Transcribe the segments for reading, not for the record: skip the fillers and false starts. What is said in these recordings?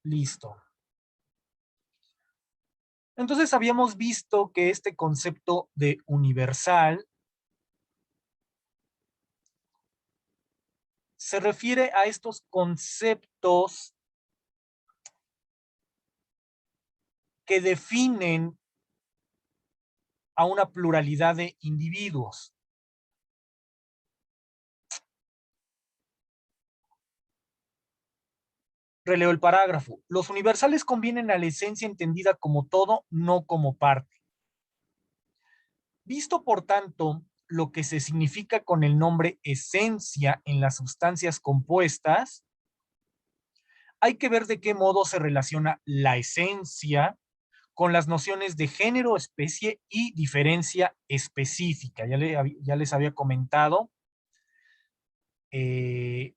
Listo. Entonces habíamos visto que este concepto de universal se refiere a estos conceptos que definen a una pluralidad de individuos. Releo el parágrafo. Los universales convienen a la esencia entendida como todo, no como parte. Visto, por tanto, lo que se significa con el nombre esencia en las sustancias compuestas, hay que ver de qué modo se relaciona la esencia con las nociones de género, especie y diferencia específica. Ya les había comentado que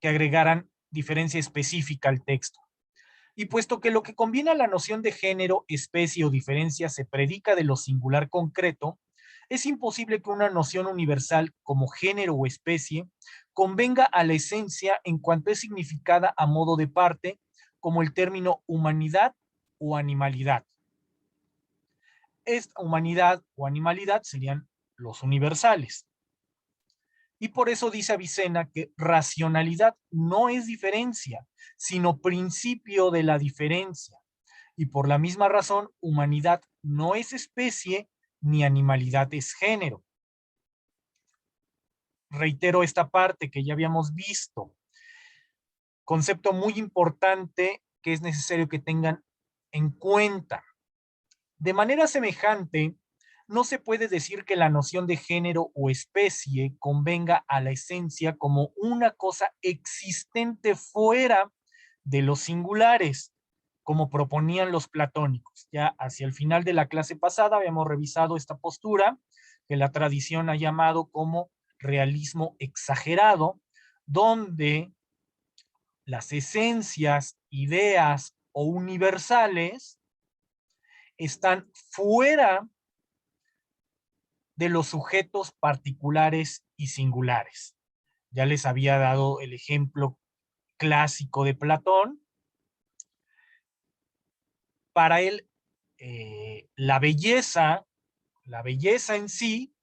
agregaran diferencia específica al texto. Y puesto que lo que combina la noción de género, especie o diferencia se predica de lo singular concreto, es imposible que una noción universal como género o especie convenga a la esencia en cuanto es significada a modo de parte, como el término humanidad o animalidad. Esta humanidad o animalidad serían los universales. Y por eso dice Avicena que racionalidad no es diferencia, sino principio de la diferencia. Y por la misma razón, humanidad no es especie ni animalidad es género. Reitero esta parte que ya habíamos visto. Concepto muy importante que es necesario que tengan en cuenta. De manera semejante, no se puede decir que la noción de género o especie convenga a la esencia como una cosa existente fuera de los singulares, como proponían los platónicos. Ya hacia el final de la clase pasada habíamos revisado esta postura que la tradición ha llamado como realismo exagerado, donde las esencias, ideas o universales están fuera de los sujetos particulares y singulares. Ya les había dado el ejemplo clásico de Platón. Para él, la belleza en sí,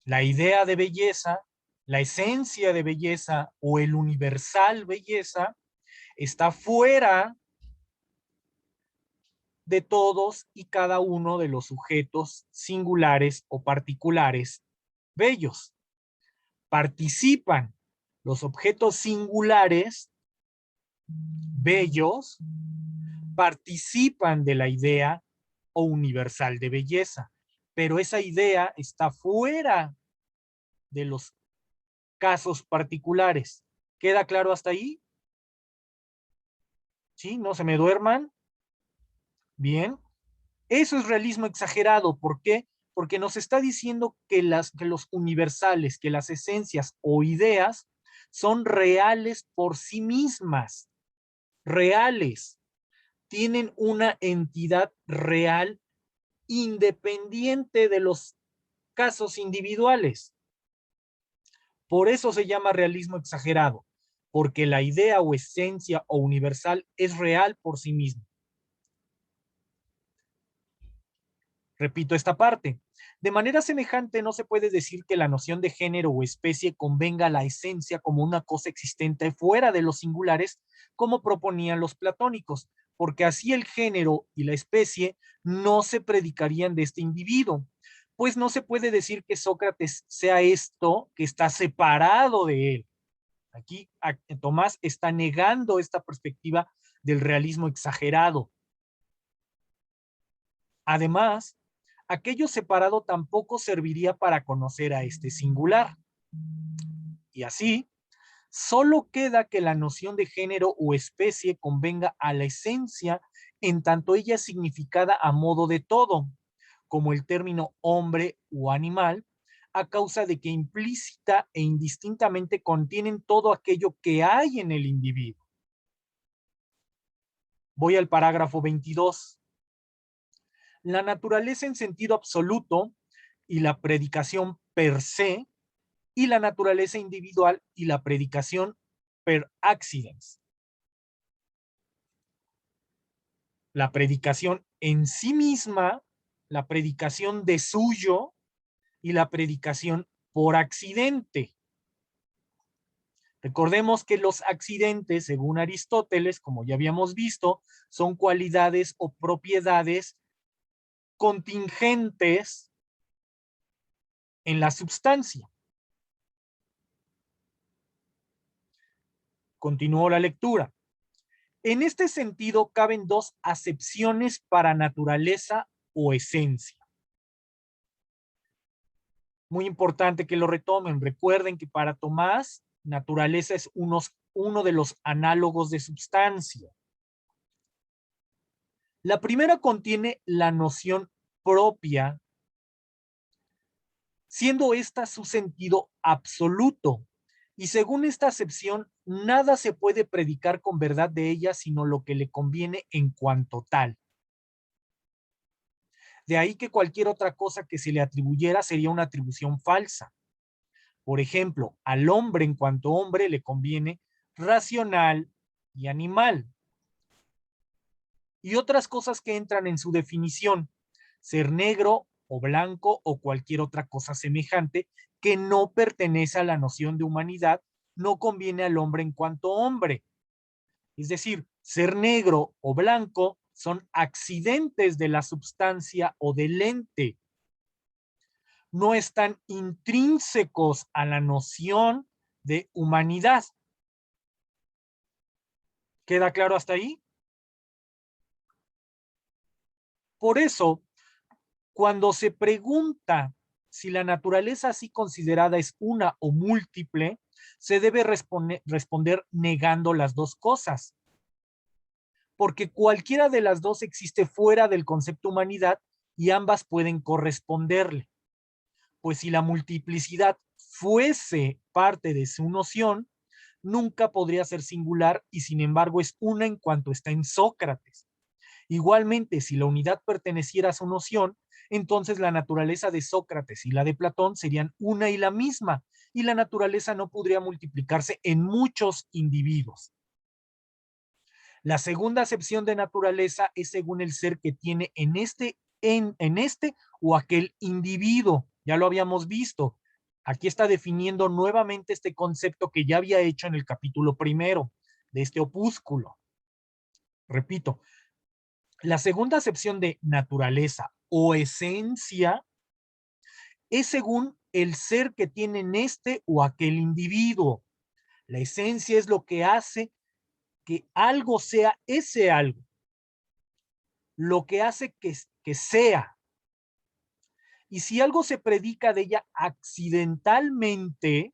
la idea de belleza, la esencia de belleza o el universal belleza está fuera de todos y cada uno de los sujetos singulares o particulares bellos. Participan los objetos singulares bellos, participan de la idea o universal de belleza, pero esa idea está fuera de los casos particulares. ¿Queda claro hasta ahí? ¿Sí? ¿No se me duerman? Bien. Eso es realismo exagerado. ¿Por qué? Porque nos está diciendo que los universales, que las esencias o ideas son reales por sí mismas, reales, tienen una entidad real independiente de los casos individuales. Por eso se llama realismo exagerado, porque la idea o esencia o universal es real por sí misma. Repito esta parte. De manera semejante, no se puede decir que la noción de género o especie convenga a la esencia como una cosa existente fuera de los singulares, como proponían los platónicos, porque así el género y la especie no se predicarían de este individuo, pues no se puede decir que Sócrates sea esto que está separado de él. Aquí Tomás está negando esta perspectiva del realismo exagerado. Además, aquello separado tampoco serviría para conocer a este singular. Y así, solo queda que la noción de género o especie convenga a la esencia en tanto ella es significada a modo de todo, como el término hombre o animal, a causa de que implícita e indistintamente contienen todo aquello que hay en el individuo. Voy al parágrafo 22. La naturaleza en sentido absoluto y la predicación per se, y la naturaleza individual y la predicación per accidens. la predicación en sí misma, la predicación de suyo y la predicación por accidente. Recordemos que los accidentes, según Aristóteles, como ya habíamos visto, son cualidades o propiedades contingentes en la substancia. Continúo la lectura. En este sentido, caben dos acepciones para naturaleza o esencia. Muy importante que lo retomen. Recuerden que para Tomás, naturaleza es uno de los análogos de substancia. La primera contiene la noción propia, siendo esta su sentido absoluto. Y según esta acepción, nada se puede predicar con verdad de ella, sino lo que le conviene en cuanto tal. De ahí que cualquier otra cosa que se le atribuyera sería una atribución falsa. Por ejemplo, al hombre en cuanto hombre le conviene racional y animal. Y otras cosas que entran en su definición, ser negro o blanco o cualquier otra cosa semejante que no pertenece a la noción de humanidad, no conviene al hombre en cuanto hombre. Es decir, ser negro o blanco son accidentes de la substancia o del ente. No están intrínsecos a la noción de humanidad. ¿Queda claro hasta ahí? Por eso, cuando se pregunta si la naturaleza así considerada es una o múltiple, se debe responder negando las dos cosas, porque cualquiera de las dos existe fuera del concepto humanidad y ambas pueden corresponderle. Pues si la multiplicidad fuese parte de su noción, nunca podría ser singular y sin embargo es una en cuanto está en Sócrates. Igualmente, si la unidad perteneciera a su noción, entonces la naturaleza de Sócrates y la de Platón serían una y la misma, y la naturaleza no podría multiplicarse en muchos individuos. La segunda acepción de naturaleza es según el ser que tiene en este o aquel individuo. Ya lo habíamos visto. Aquí está definiendo nuevamente este concepto que ya había hecho en el capítulo primero de este opúsculo. Repito, la segunda acepción de naturaleza o esencia es según el ser que tiene en este o aquel individuo. La esencia es lo que hace que algo sea ese algo, lo que hace que sea. Y si algo se predica de ella accidentalmente,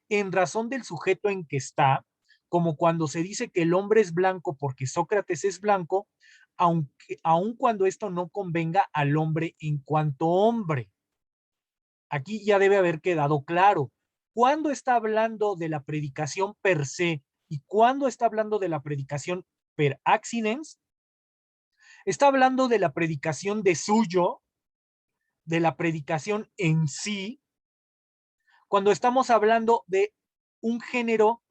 en razón del sujeto en que está, como cuando se dice que el hombre es blanco porque Sócrates es blanco, aun cuando esto no convenga al hombre en cuanto hombre. Aquí ya debe haber quedado claro. ¿Cuándo está hablando de la predicación per se y cuándo está hablando de la predicación per accidens? Está hablando de la predicación de suyo, de la predicación en sí, cuando estamos hablando de un género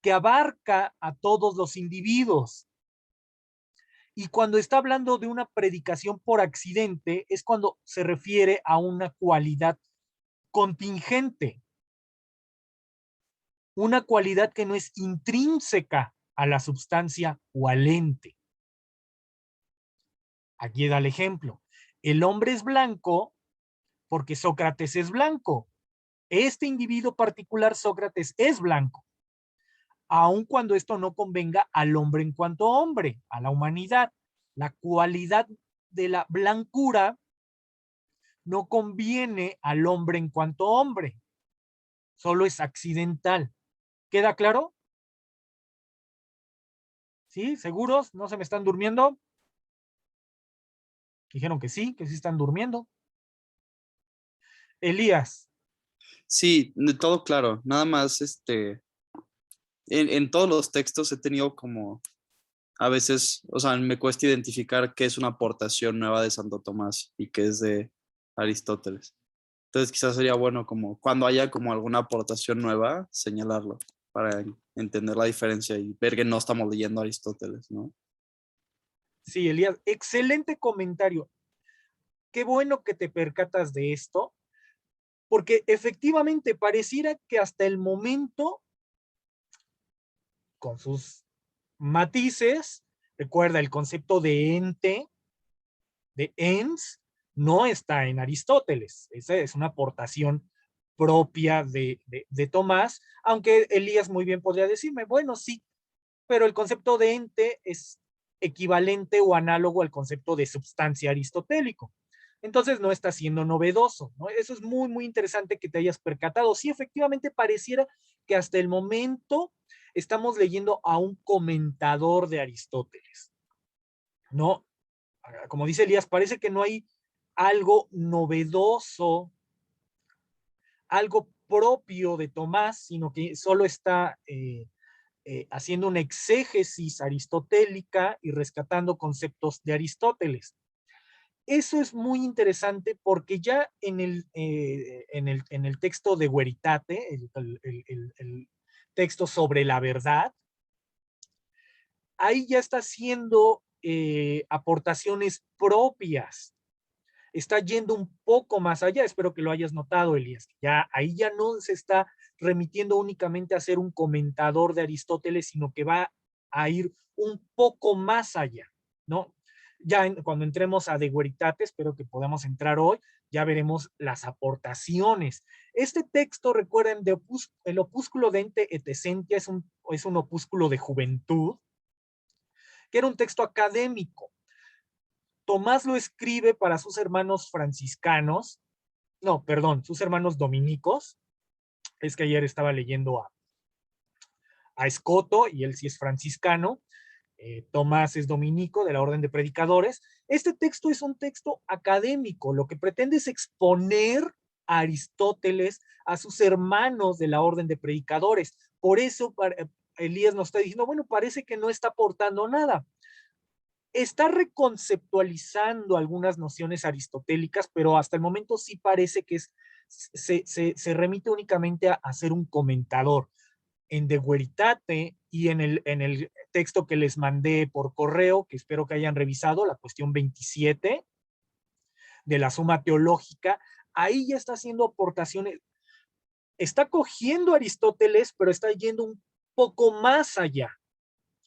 que abarca a todos los individuos. Y cuando está hablando de una predicación por accidente, es cuando se refiere a una cualidad contingente, una cualidad que no es intrínseca a la substancia o al ente. Aquí da el ejemplo. El hombre es blanco porque Sócrates es blanco. Este individuo particular, Sócrates, es blanco, aun cuando esto no convenga al hombre en cuanto hombre, a la humanidad. La cualidad de la blancura no conviene al hombre en cuanto hombre, solo es accidental. ¿Queda claro? ¿Sí? ¿Seguros? ¿No se me están durmiendo? Dijeron que sí están durmiendo. Elías, Sí, de todo claro. Nada más, en todos los textos he tenido como, a veces, o sea, me cuesta identificar qué es una aportación nueva de Santo Tomás y qué es de Aristóteles. Entonces quizás sería bueno como cuando haya como alguna aportación nueva, señalarlo para entender la diferencia y ver que no estamos leyendo a Aristóteles, ¿no? Sí, Elías, excelente comentario. Qué bueno que te percatas de esto, porque efectivamente pareciera que hasta el momento, con sus matices, recuerda el concepto de ente, de ens, no está en Aristóteles. Esa es una aportación propia de Tomás, aunque Elías muy bien podría decirme, bueno, sí, pero el concepto de ente es equivalente o análogo al concepto de sustancia aristotélico. Entonces no está siendo novedoso, ¿no? Eso es muy, muy interesante que te hayas percatado. Sí, efectivamente pareciera que hasta el momento estamos leyendo a un comentador de Aristóteles, ¿no? Como dice Elías, parece que no hay algo novedoso, algo propio de Tomás, sino que solo está haciendo una exégesis aristotélica y rescatando conceptos de Aristóteles. Eso es muy interesante porque ya en el texto de Veritate, el texto sobre la verdad, ahí ya está haciendo aportaciones propias, está yendo un poco más allá. Espero que lo hayas notado, Elías. Ya ahí ya no se está remitiendo únicamente a ser un comentador de Aristóteles, sino que va a ir un poco más allá, ¿no? Ya cuando entremos a De Veritate, espero que podamos entrar hoy, ya veremos las aportaciones. Este texto, recuerden, el opúsculo de Ente et Essentia es un opúsculo de juventud, que era un texto académico. Tomás lo escribe para sus hermanos franciscanos, no, perdón, sus hermanos dominicos. Es que ayer estaba leyendo a Escoto y él sí es franciscano. Tomás es dominico de la Orden de Predicadores. Este texto es un texto académico, lo que pretende es exponer a Aristóteles a sus hermanos de la Orden de Predicadores. Por eso Elías nos está diciendo, bueno, parece que no está aportando nada. Está reconceptualizando algunas nociones aristotélicas, pero hasta el momento sí parece que se remite únicamente a ser un comentador. En De Veritate y en el texto que les mandé por correo, que espero que hayan revisado, la cuestión 27 de la Suma Teológica, ahí ya está haciendo aportaciones, está cogiendo a Aristóteles, pero está yendo un poco más allá,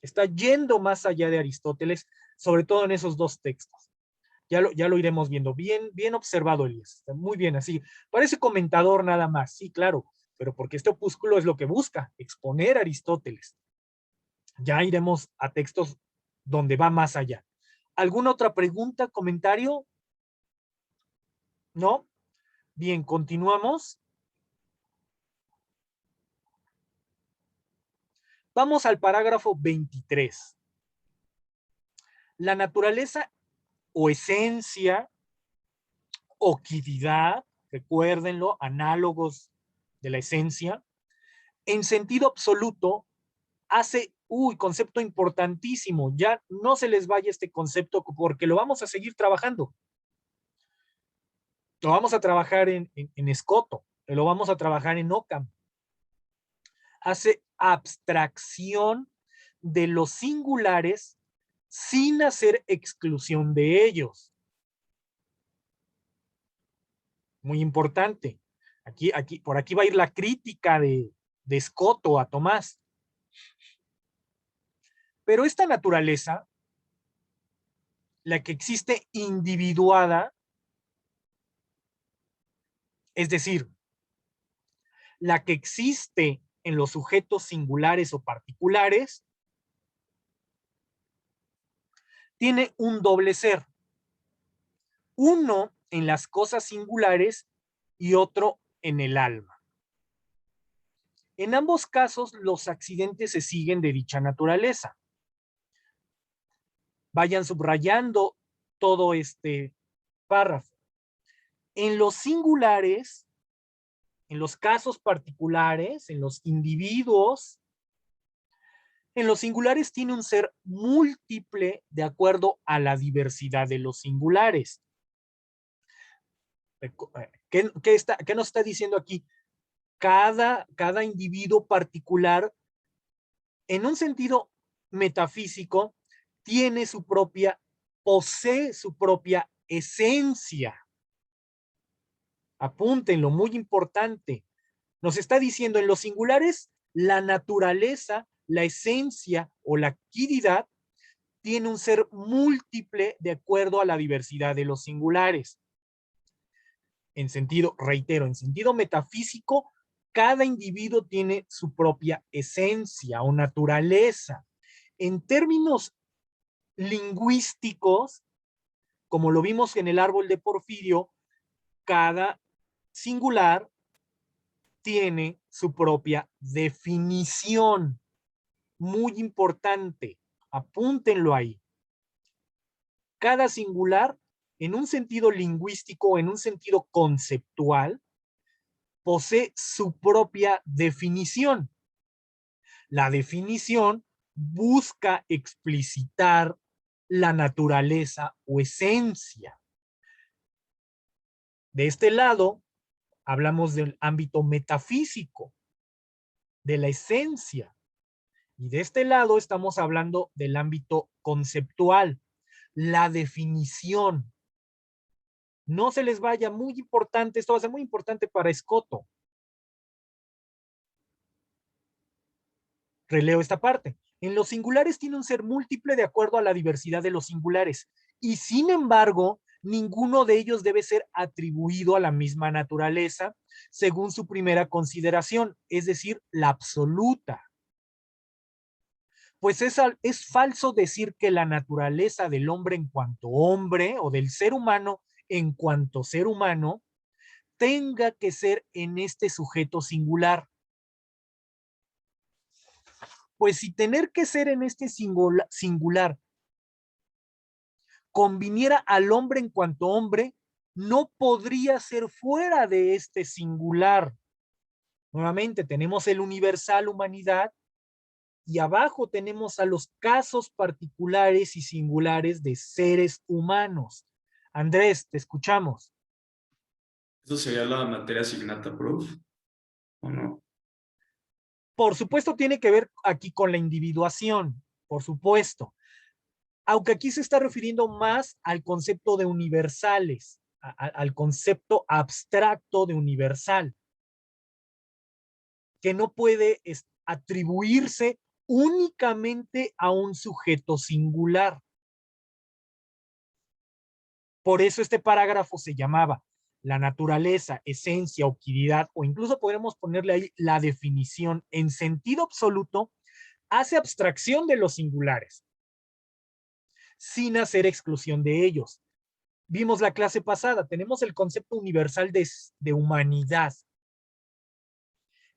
está yendo más allá de Aristóteles, sobre todo en esos dos textos. Ya lo iremos viendo. Bien, bien observado, Elías. Muy bien, así. Parece comentador nada más, sí, claro, pero porque este opúsculo es lo que busca, exponer a Aristóteles. Ya iremos a textos donde va más allá. ¿Alguna otra pregunta, comentario? ¿No? Bien, continuamos. Vamos al parágrafo 23. La naturaleza o esencia o quividad, recuérdenlo, análogos de la esencia, en sentido absoluto, hace, concepto importantísimo, ya no se les vaya este concepto porque lo vamos a seguir trabajando. Lo vamos a trabajar en Escoto, lo vamos a trabajar en Ockham. Hace abstracción de los singulares sin hacer exclusión de ellos. Muy importante. Por aquí va a ir la crítica de Escoto a Tomás. Pero esta naturaleza, la que existe individuada, es decir, la que existe en los sujetos singulares o particulares, tiene un doble ser. Uno en las cosas singulares y otro en el alma. En ambos casos, los accidentes se siguen de dicha naturaleza. Vayan subrayando todo este párrafo. En los singulares, en los casos particulares, en los individuos, en los singulares tiene un ser múltiple de acuerdo a la diversidad de los singulares. ¿Qué nos está diciendo aquí? Cada individuo particular, en un sentido metafísico, tiene su propia posee su propia esencia. Apúntenlo, muy importante. Nos está diciendo en los singulares, la naturaleza, la esencia o la quiridad tiene un ser múltiple de acuerdo a la diversidad de los singulares. En sentido, reitero, en sentido metafísico, cada individuo tiene su propia esencia o naturaleza. En términos lingüísticos, como lo vimos en el árbol de Porfirio, cada singular tiene su propia definición. Muy importante, apúntenlo ahí. Cada singular, en un sentido lingüístico, en un sentido conceptual, posee su propia definición. La definición busca explicitar la naturaleza o esencia. De este lado, hablamos del ámbito metafísico, de la esencia. Y de este lado estamos hablando del ámbito conceptual, la definición. No se les vaya, muy importante, esto va a ser muy importante para Escoto. Releo esta parte. En los singulares tiene un ser múltiple de acuerdo a la diversidad de los singulares, y sin embargo, ninguno de ellos debe ser atribuido a la misma naturaleza según su primera consideración, es decir, la absoluta. Pues es falso decir que la naturaleza del hombre en cuanto hombre o del ser humano en cuanto ser humano tenga que ser en este sujeto singular. Pues si tener que ser en este singular conviniera al hombre en cuanto hombre, no podría ser fuera de este singular. Nuevamente tenemos el universal humanidad y abajo tenemos a los casos particulares y singulares de seres humanos. Andrés, te escuchamos. ¿Eso sería la materia asignata, prof? ¿O no? Por supuesto, tiene que ver aquí con la individuación, por supuesto. Aunque aquí se está refiriendo más al concepto de universales, al concepto abstracto de universal, que no puede atribuirse únicamente a un sujeto singular. Por eso este parágrafo se llamaba la naturaleza, esencia o quiridad, o incluso podremos ponerle ahí la definición en sentido absoluto, hace abstracción de los singulares, sin hacer exclusión de ellos. Vimos la clase pasada, tenemos el concepto universal de humanidad,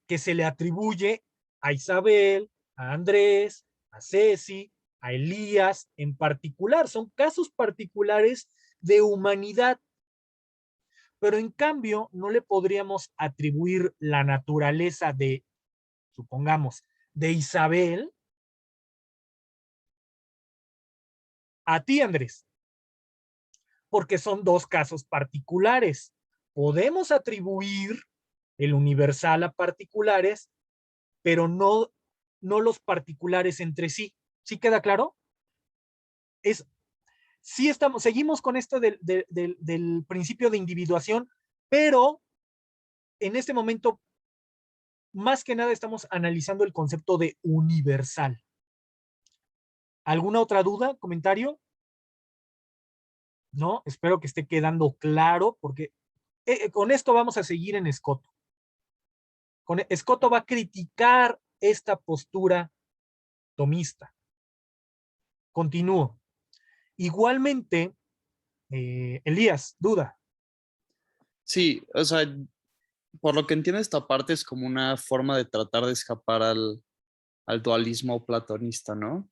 que se le atribuye a Isabel, a Andrés, a Ceci, a Elías en particular. Son casos particulares de humanidad. Pero en cambio, no le podríamos atribuir la naturaleza de, supongamos, de Isabel a ti, Andrés, porque son dos casos particulares. Podemos atribuir el universal a particulares, pero no los particulares entre sí. ¿Sí queda claro? Sí seguimos con esto del principio de individuación, pero en este momento, más que nada, estamos analizando el concepto de universal. ¿Alguna otra duda, comentario? No, espero que esté quedando claro, porque con esto vamos a seguir en Escoto. Escoto va a criticar esta postura tomista. Continúo. Igualmente, Elías, duda. Sí, o sea, por lo que entiendo esta parte es como una forma de tratar de escapar al dualismo platonista, ¿no?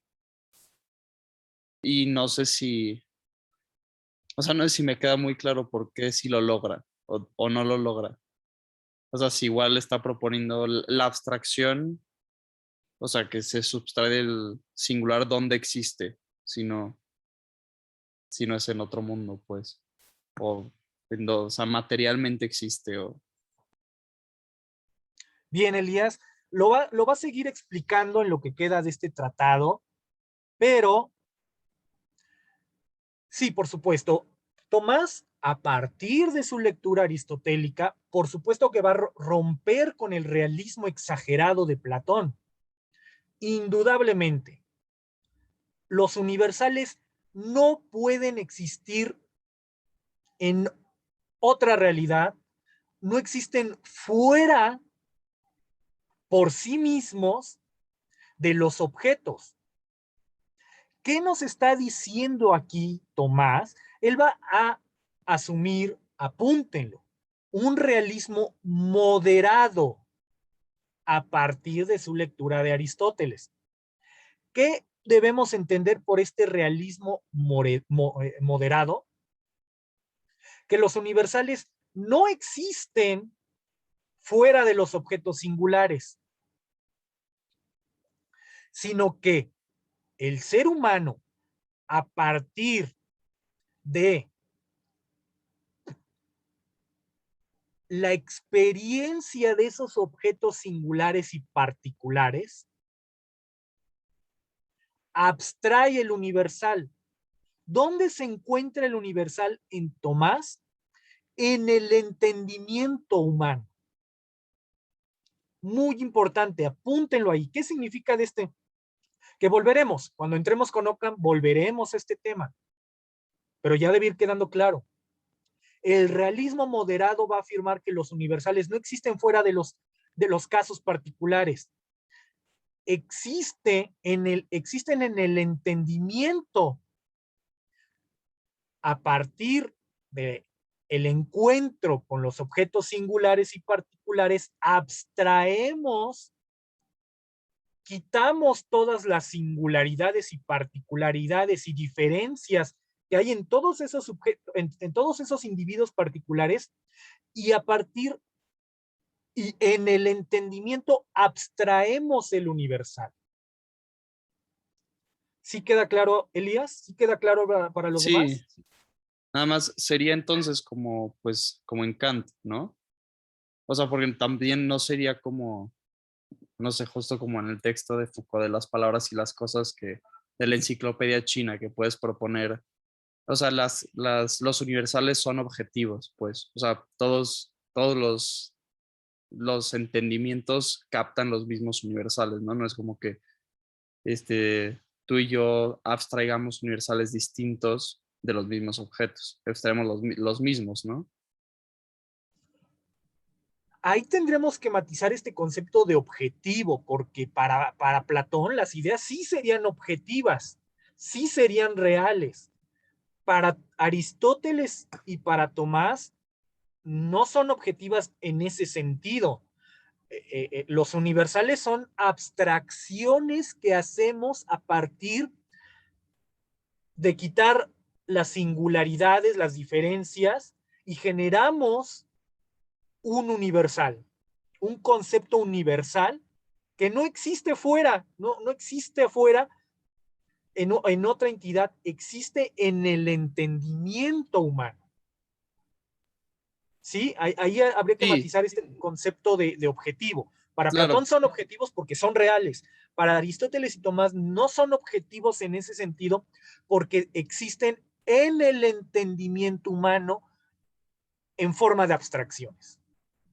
Y no sé si, o sea, no sé si me queda muy claro por qué si lo logra o no lo logra. O sea, si igual está proponiendo la abstracción, o sea, que se subtrae del singular donde existe, si no es en otro mundo, pues, o sea, materialmente existe. Bien, Elías, lo va a seguir explicando en lo que queda de este tratado, pero Sí, por supuesto. Tomás, a partir de su lectura aristotélica, por supuesto que va a romper con el realismo exagerado de Platón. Indudablemente, los universales no pueden existir en otra realidad, no existen fuera por sí mismos de los objetos. ¿Qué nos está diciendo aquí Tomás? Él va a asumir, apúntenlo, un realismo moderado a partir de su lectura de Aristóteles. ¿Qué debemos entender por este realismo moderado? Que los universales no existen fuera de los objetos singulares, sino que el ser humano, a partir de la experiencia de esos objetos singulares y particulares, abstrae el universal. ¿Dónde se encuentra el universal en Tomás? En el entendimiento humano. Muy importante, apúntenlo ahí. ¿Qué significa de este? Que volveremos, cuando entremos con Ockham, volveremos a este tema. Pero ya debe ir quedando claro. El realismo moderado va a afirmar que los universales no existen fuera de los casos particulares. Existen en el entendimiento a partir de el encuentro con los objetos singulares y particulares, abstraemos, quitamos todas las singularidades y particularidades y diferencias que hay en todos esos sujetos, en todos esos individuos particulares, y a partir y en el entendimiento abstraemos el universal. ¿Sí queda claro, Elías? ¿Sí queda claro para los Sí, demás? nada más sería entonces como, pues, como en Kant, ¿no? O sea, porque también no sería como, no sé, justo como en el texto de Foucault de las palabras y las cosas que, de la enciclopedia china, que puedes proponer, o sea, los universales son objetivos, pues, o sea, todos los entendimientos captan los mismos universales, ¿no? No es como que tú y yo abstraigamos universales distintos de los mismos objetos, abstraemos los mismos, ¿no? Ahí tendremos que matizar este concepto de objetivo, porque para Platón las ideas sí serían objetivas, sí serían reales. Para Aristóteles y para Tomás no son objetivas en ese sentido. Los universales son abstracciones que hacemos a partir de quitar las singularidades, las diferencias, y generamos un universal, un concepto universal que no existe fuera, no existe afuera en otra entidad, existe en el entendimiento humano. ¿Sí? Ahí habría que Sí, matizar este concepto de objetivo. Para Platón claro, son objetivos porque son reales. Para Aristóteles y Tomás no son objetivos en ese sentido porque existen en el entendimiento humano en forma de abstracciones.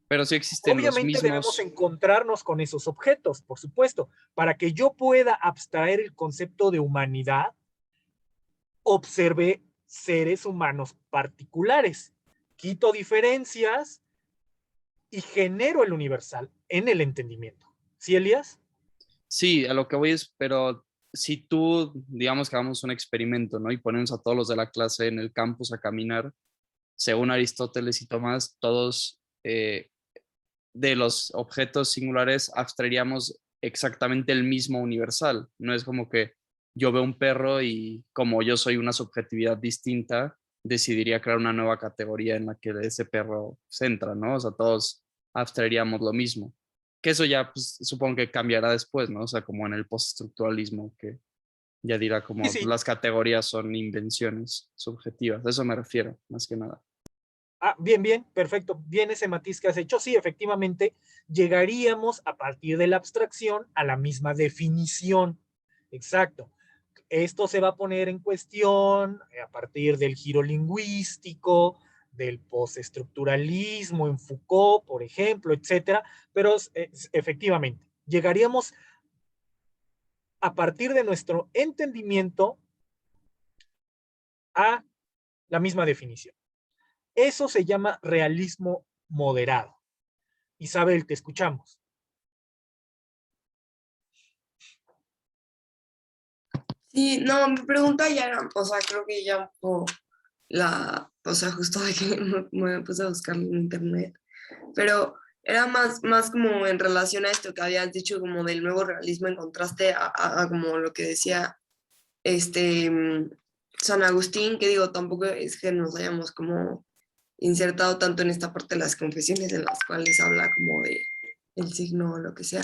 pero sí existen los Obviamente debemos mismos, encontrarnos con esos objetos, por supuesto. Para que yo pueda abstraer el concepto de humanidad, observé seres humanos particulares. Quito diferencias y genero el universal en el entendimiento. ¿Sí, Elías? sí, a lo que voy es, pero si tú, digamos que hagamos un experimento, ¿no? Y ponemos a todos los de la clase en el campus a caminar, según Aristóteles y Tomás, todos de los objetos singulares abstraeríamos exactamente el mismo universal. No es como que yo veo un perro y como yo soy una subjetividad distinta, decidiría crear una nueva categoría en la que ese perro se entra, ¿no? O sea, todos abstraeríamos lo mismo. Que eso ya, pues, supongo que cambiará después, ¿no? O sea, como en el postestructuralismo, que ya dirá Sí, como sí. las categorías son invenciones subjetivas. A eso me refiero, más que nada. Ah, bien, bien, perfecto. Bien ese matiz que has hecho. Sí, efectivamente, llegaríamos a partir de la abstracción a la misma definición. Exacto. Esto se va a poner en cuestión a partir del giro lingüístico, del postestructuralismo en Foucault, por ejemplo, etcétera, pero efectivamente, llegaríamos a partir de nuestro entendimiento a la misma definición. Eso se llama realismo moderado. Isabel, te escuchamos. Sí, no, mi pregunta ya era, o sea, creo que ya un poco o sea, justo de que me puse a buscar en internet, pero era más como en relación a esto que habías dicho, como del nuevo realismo en contraste a como lo que decía San Agustín, que digo, tampoco es que nos hayamos como insertado tanto en esta parte de las confesiones en las cuales habla como de el signo o lo que sea.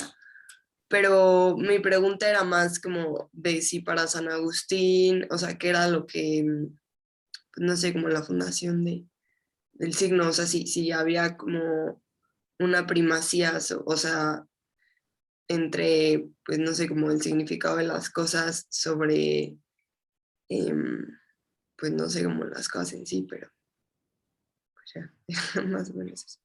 Pero mi pregunta era más como de si para San Agustín, o sea, qué era lo que, pues no sé, como la fundación del signo, o sea, si había como una primacía, o sea, entre, pues no sé, como el significado de las cosas sobre, em, pues no sé, como las cosas en sí, pero pues ya, más o menos eso.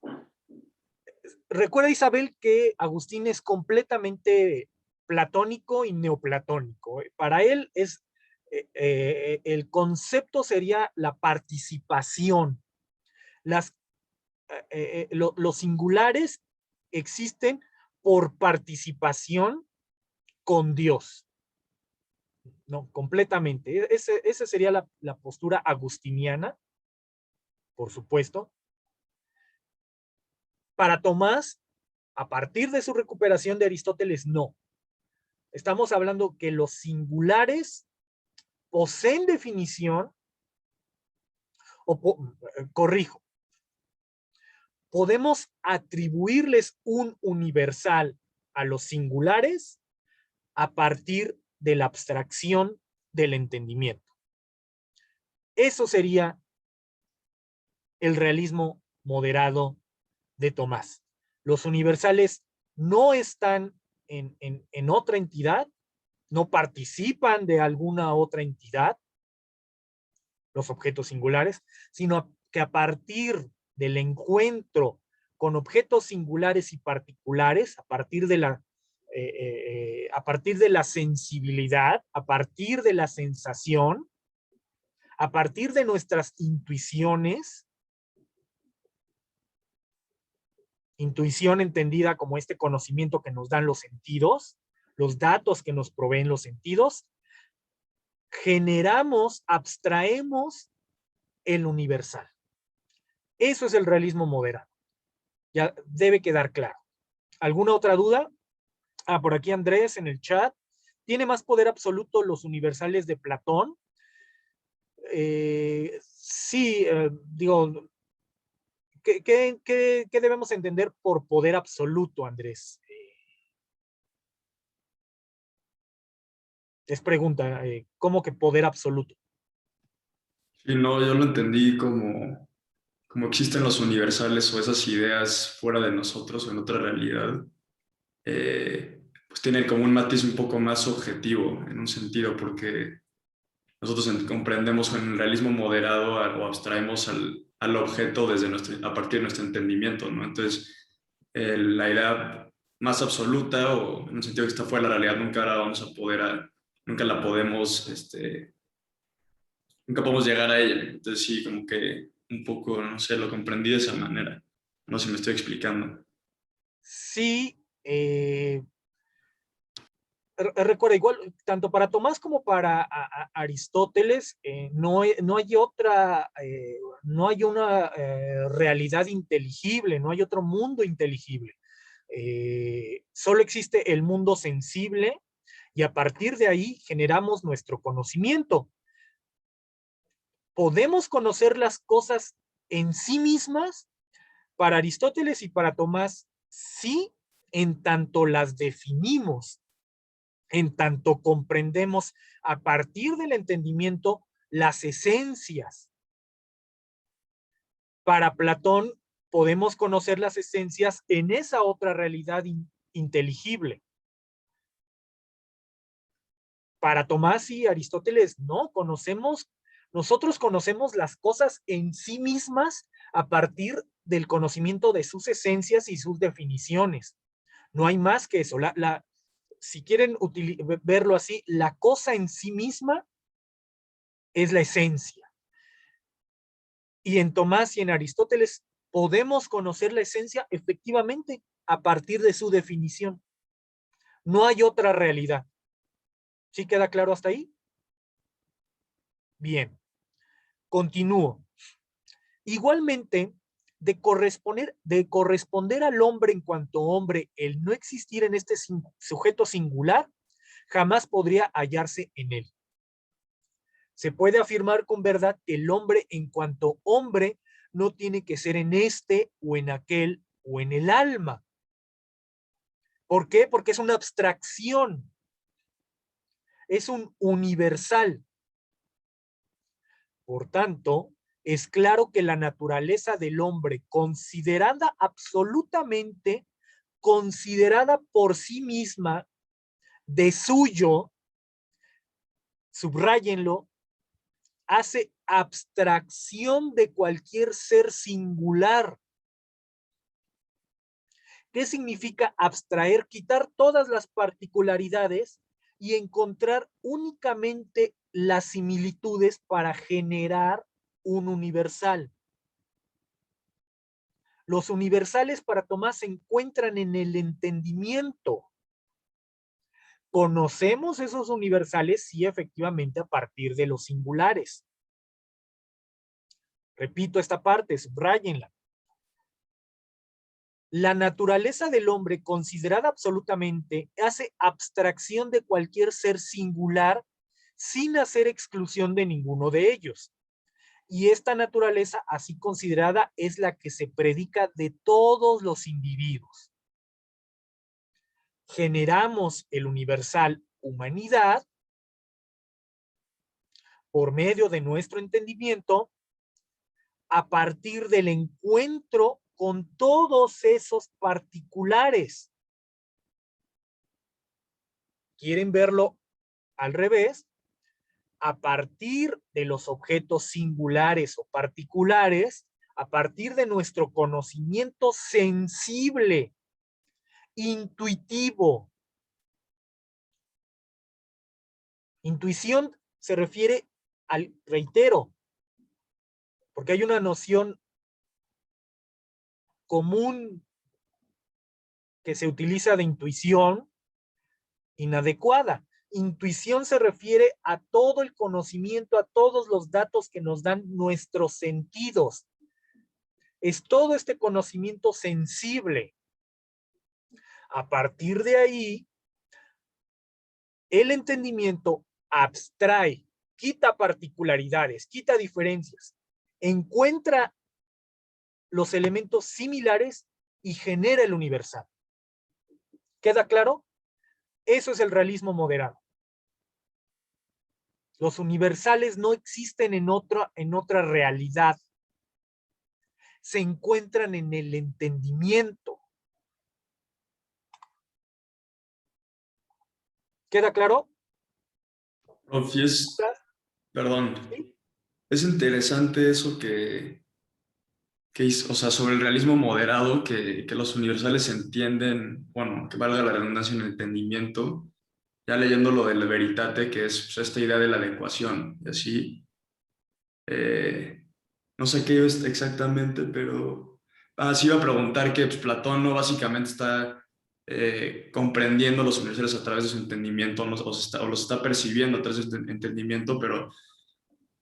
Recuerda, Isabel, que Agustín es completamente platónico y neoplatónico. Para él es el concepto sería la participación. Los singulares existen por participación con Dios. No, completamente. Esa sería la postura agustiniana, por supuesto. Para Tomás, a partir de su recuperación de Aristóteles, no. Estamos hablando que los singulares poseen definición, corrijo, podemos atribuirles un universal a los singulares a partir de la abstracción del entendimiento. Eso sería el realismo moderado de Tomás. Los universales no están en otra entidad, no participan de alguna otra entidad, los objetos singulares, sino que a partir del encuentro con objetos singulares y particulares, a partir de la sensibilidad, a partir de la sensación, a partir de nuestras intuiciones, intuición entendida como este conocimiento que nos dan los sentidos, los datos que nos proveen los sentidos, generamos, abstraemos el universal. Eso es el realismo moderado. Ya debe quedar claro. ¿Alguna otra duda? Por aquí Andrés en el chat. ¿Tiene más poder absoluto los universales de Platón? Sí, digo, ¿qué debemos entender por poder absoluto, Andrés? Es pregunta, ¿cómo que poder absoluto? Sí, no, yo lo entendí como existen los universales o esas ideas fuera de nosotros o en otra realidad, pues tienen como un matiz un poco más objetivo en un sentido, porque nosotros comprendemos en el realismo moderado o abstraemos al objeto a partir de nuestro entendimiento, ¿no? Entonces, la idea más absoluta o en un sentido que está fuera de la realidad nunca la vamos a poder, nunca la podemos, nunca podemos llegar a ella. Entonces sí, como que un poco, no sé, lo comprendí de esa manera. No sé si me estoy explicando. Sí, recuerda, igual, tanto para Tomás como para Aristóteles, no hay otra, no hay una realidad inteligible, no hay otro mundo inteligible. Solo existe el mundo sensible y a partir de ahí generamos nuestro conocimiento. Podemos conocer las cosas en sí mismas. Para Aristóteles y para Tomás, sí, en tanto las definimos, en tanto comprendemos a partir del entendimiento las esencias. Para Platón podemos conocer las esencias en esa otra realidad inteligible. Para Tomás y Aristóteles, no, nosotros conocemos las cosas en sí mismas a partir del conocimiento de sus esencias y sus definiciones. No hay más que eso. Si quieren verlo así, la cosa en sí misma es la esencia. Y en Tomás y en Aristóteles podemos conocer la esencia efectivamente a partir de su definición. No hay otra realidad. ¿Sí queda claro hasta ahí? Bien, continúo. Igualmente, de corresponder al hombre en cuanto hombre, el no existir en este sujeto singular, jamás podría hallarse en él. Se puede afirmar con verdad que el hombre en cuanto hombre no tiene que ser en este o en aquel o en el alma. ¿Por qué? Porque es una abstracción, es un universal. Por tanto, es claro que la naturaleza del hombre, considerada absolutamente, considerada por sí misma, de suyo, subráyenlo, hace abstracción de cualquier ser singular. ¿Qué significa abstraer? Quitar todas las particularidades y encontrar únicamente las similitudes para generar un universal. Los universales para Tomás se encuentran en el entendimiento. Conocemos esos universales, sí, efectivamente, a partir de los singulares. Repito esta parte, subráyenla. La naturaleza del hombre, considerada absolutamente, hace abstracción de cualquier ser singular sin hacer exclusión de ninguno de ellos. Y esta naturaleza, así considerada, es la que se predica de todos los individuos. Generamos el universal humanidad por medio de nuestro entendimiento a partir del encuentro con todos esos particulares. ¿Quieren verlo al revés? A partir de los objetos singulares o particulares, a partir de nuestro conocimiento sensible, intuitivo. Intuición se refiere al, reitero, porque hay una noción común que se utiliza de intuición inadecuada. Intuición se refiere a todo el conocimiento, a todos los datos que nos dan nuestros sentidos. Es todo este conocimiento sensible. A partir de ahí, el entendimiento abstrae, quita particularidades, quita diferencias, encuentra los elementos similares y genera el universal. ¿Queda claro? Eso es el realismo moderado. Los universales no existen en otra realidad. Se encuentran en el entendimiento. ¿Queda claro? Profe, perdón, ¿Sí? es interesante eso que hizo, o sea, sobre el realismo moderado, que los universales entienden, bueno, que valga la redundancia en el entendimiento, ya leyendo lo del veritate, que es pues, esta idea de la adecuación, y así, no sé qué es exactamente, pero sí iba a preguntar que pues, Platón no básicamente está comprendiendo los universales a través de su entendimiento, o los está percibiendo a través de su entendimiento, pero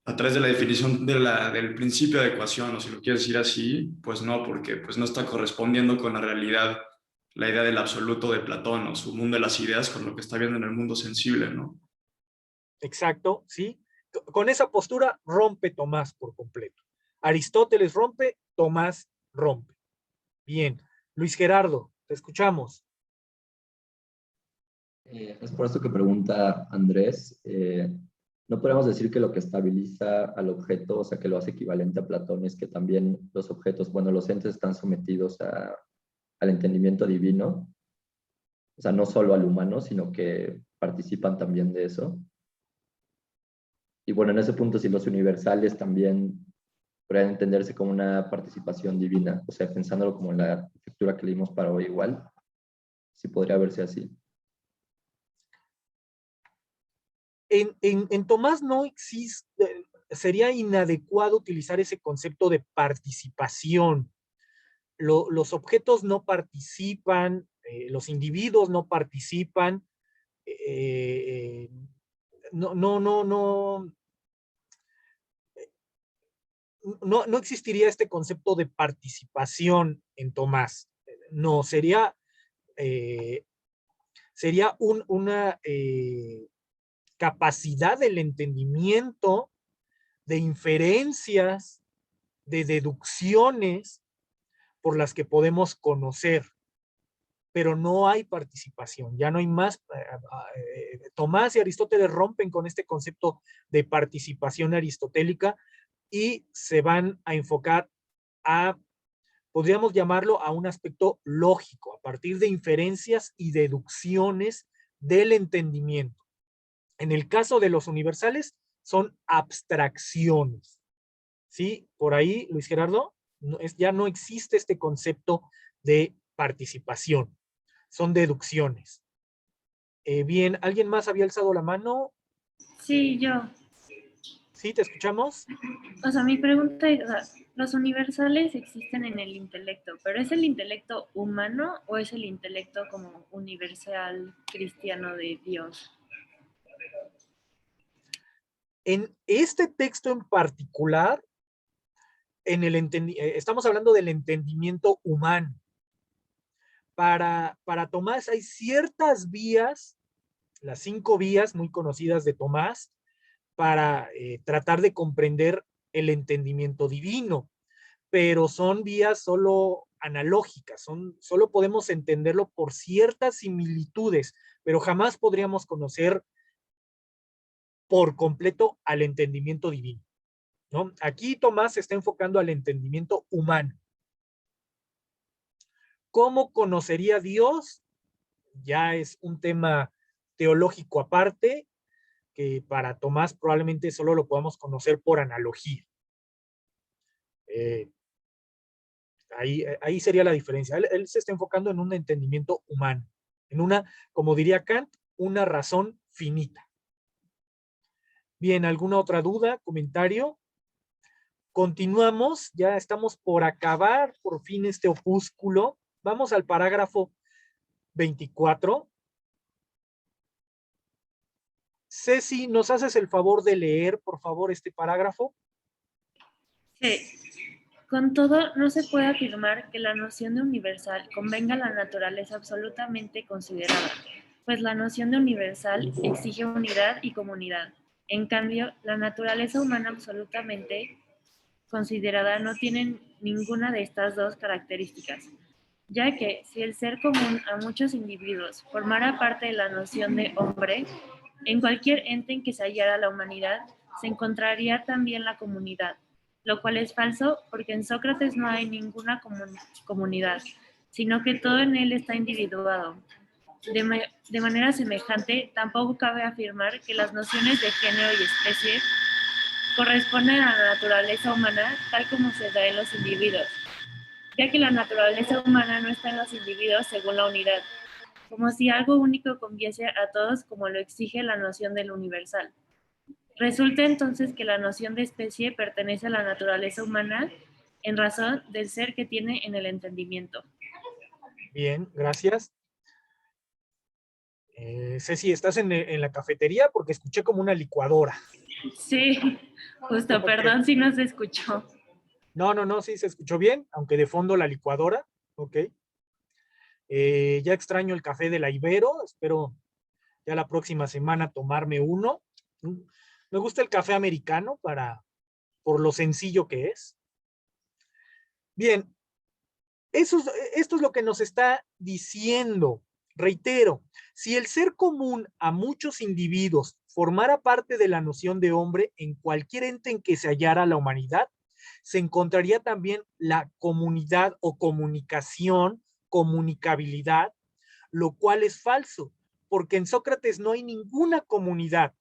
a través de la definición del principio de adecuación, o si lo quieres decir así, pues no, porque pues no está correspondiendo con la realidad, la idea del absoluto de Platón, o su mundo de las ideas, con lo que está viendo en el mundo sensible, ¿no? Exacto, ¿sí? Con esa postura rompe Tomás por completo. Aristóteles rompe, Tomás rompe. Bien. Luis Gerardo, te escuchamos. Es por esto que pregunta Andrés. No podemos decir que lo que estabiliza al objeto, o sea, que lo hace equivalente a Platón, es que también los objetos, bueno, los entes están sometidos al entendimiento divino. O sea, no solo al humano, sino que participan también de eso. Y bueno, en ese punto, si los universales también podrían entenderse como una participación divina, o sea, pensándolo como en la lectura que leímos para hoy igual, sí podría verse así. En Tomás no existe, sería inadecuado utilizar ese concepto de participación. Los objetos no participan, los individuos no participan, no, no, no, no, no existiría este concepto de participación en Tomás. No, sería una capacidad del entendimiento, de inferencias, de deducciones por las que podemos conocer, pero no hay participación, ya no hay más. Tomás y Aristóteles rompen con este concepto de participación aristotélica y se van a enfocar a, podríamos llamarlo, a un aspecto lógico, a partir de inferencias y deducciones del entendimiento. En el caso de los universales, son abstracciones. ¿Sí? Por ahí, Luis Gerardo, ya no existe este concepto de participación. Son deducciones. Bien, ¿alguien más había alzado la mano? Sí, yo. ¿Sí? ¿Te escuchamos? O sea, mi pregunta es, o sea, los universales existen en el intelecto, pero ¿es el intelecto humano o es el intelecto como universal cristiano de Dios? En este texto en particular, estamos hablando del entendimiento humano. Para Tomás hay ciertas vías, las 5 vías muy conocidas de Tomás, para tratar de comprender el entendimiento divino, pero son vías solo analógicas, solo podemos entenderlo por ciertas similitudes, pero jamás podríamos conocer por completo al entendimiento divino, ¿no? Aquí Tomás se está enfocando al entendimiento humano. ¿Cómo conocería a Dios? Ya es un tema teológico aparte, que para Tomás probablemente solo lo podamos conocer por analogía. Ahí sería la diferencia. Él se está enfocando en un entendimiento humano, en una, como diría Kant, una razón finita. Bien, ¿alguna otra duda, comentario? Continuamos, ya estamos por acabar por fin este opúsculo. Vamos al parágrafo 24. Ceci, ¿nos haces el favor de leer, por favor, este parágrafo? Sí. Con todo, no se puede afirmar que la noción de universal convenga a la naturaleza absolutamente considerada, pues la noción de universal exige unidad y comunidad. En cambio, la naturaleza humana absolutamente considerada no tiene ninguna de estas dos características, ya que si el ser común a muchos individuos formara parte de la noción de hombre, en cualquier ente en que se hallara la humanidad se encontraría también la comunidad, lo cual es falso porque en Sócrates no hay ninguna comunidad, sino que todo en él está individuado. De manera semejante, tampoco cabe afirmar que las nociones de género y especie corresponden a la naturaleza humana tal como se da en los individuos, ya que la naturaleza humana no está en los individuos según la unidad, como si algo único conviese a todos como lo exige la noción del universal. Resulta entonces que la noción de especie pertenece a la naturaleza humana en razón del ser que tiene en el entendimiento. Bien, gracias. Ceci, ¿estás en la cafetería? Porque escuché como una licuadora. Sí, justo, Ok. perdón si no se escuchó. No, sí, se escuchó bien, aunque de fondo la licuadora. Ok. Ya extraño el café de la Ibero, espero ya la próxima semana tomarme uno. Me gusta el café americano por lo sencillo que es. Bien, esto es lo que nos está diciendo. Reitero, si el ser común a muchos individuos formara parte de la noción de hombre en cualquier ente en que se hallara la humanidad, se encontraría también la comunidad o comunicación, comunicabilidad, lo cual es falso, porque en Sócrates no hay ninguna comunidad,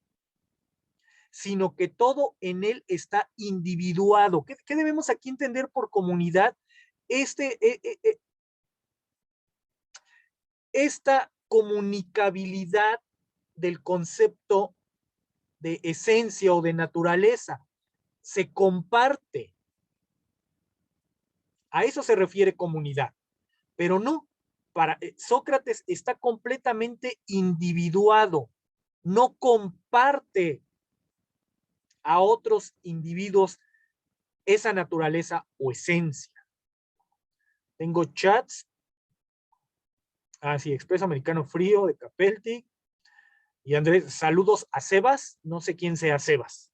sino que todo en él está individuado. ¿Qué debemos aquí entender por comunidad? Esta comunicabilidad del concepto de esencia o de naturaleza se comparte. A eso se refiere comunidad, pero no. Para Sócrates está completamente individuado, no comparte a otros individuos esa naturaleza o esencia. Tengo chats. Sí, Expreso Americano Frío de Capeltic. Y Andrés, saludos a Sebas. No sé quién sea Sebas.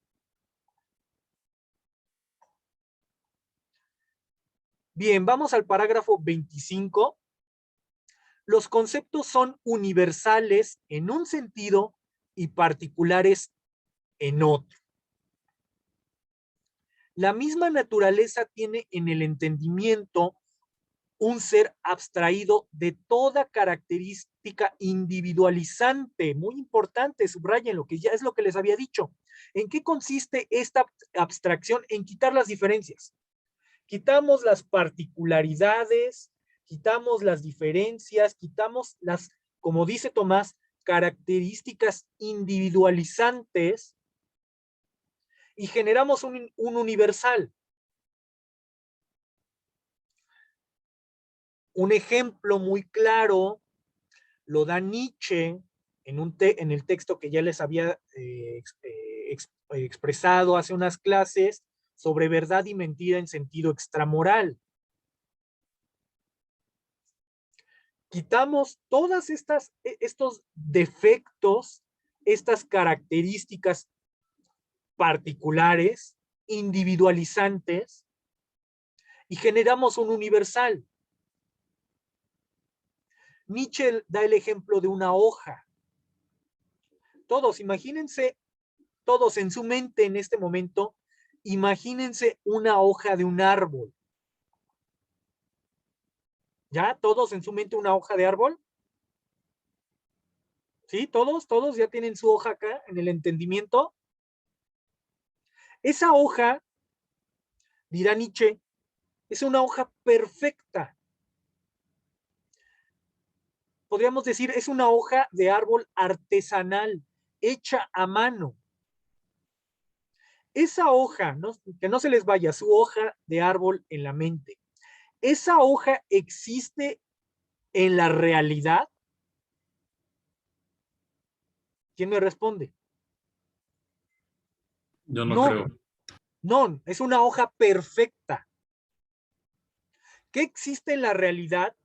Bien, vamos al parágrafo 25. Los conceptos son universales en un sentido y particulares en otro. La misma naturaleza tiene en el entendimiento un ser abstraído de toda característica individualizante. Muy importante, subrayen lo que ya es lo que les había dicho. ¿En qué consiste esta abstracción? En quitar las diferencias. Quitamos las particularidades, quitamos las diferencias, quitamos las, como dice Tomás, características individualizantes y generamos un universal. Un ejemplo muy claro lo da Nietzsche en el texto que ya les había expresado hace unas clases sobre verdad y mentira en sentido extramoral. Quitamos todas estos defectos, estas características particulares, individualizantes, y generamos un universal. Nietzsche da el ejemplo de una hoja. Todos, imagínense, todos en su mente en este momento, imagínense una hoja de un árbol. ¿Ya? ¿Todos en su mente una hoja de árbol? ¿Sí? ¿Todos ya tienen su hoja acá en el entendimiento? Esa hoja, dirá Nietzsche, es una hoja perfecta. Podríamos decir, es una hoja de árbol artesanal, hecha a mano. Esa hoja, que no se les vaya, su hoja de árbol en la mente. ¿Esa hoja existe en la realidad? ¿Quién me responde? Yo no creo. No, es una hoja perfecta. ¿Qué existe en la realidad?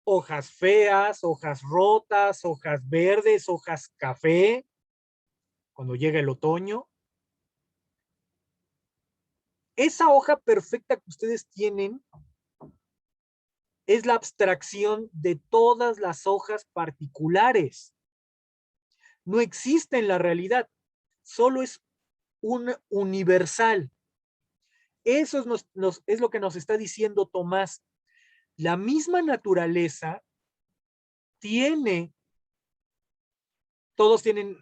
Hojas feas, hojas rotas, hojas verdes, hojas café, cuando llega el otoño. Esa hoja perfecta que ustedes tienen es la abstracción de todas las hojas particulares. No existe en la realidad, solo es un universal. Eso es lo que nos está diciendo Tomás. La misma naturaleza tiene, todos tienen,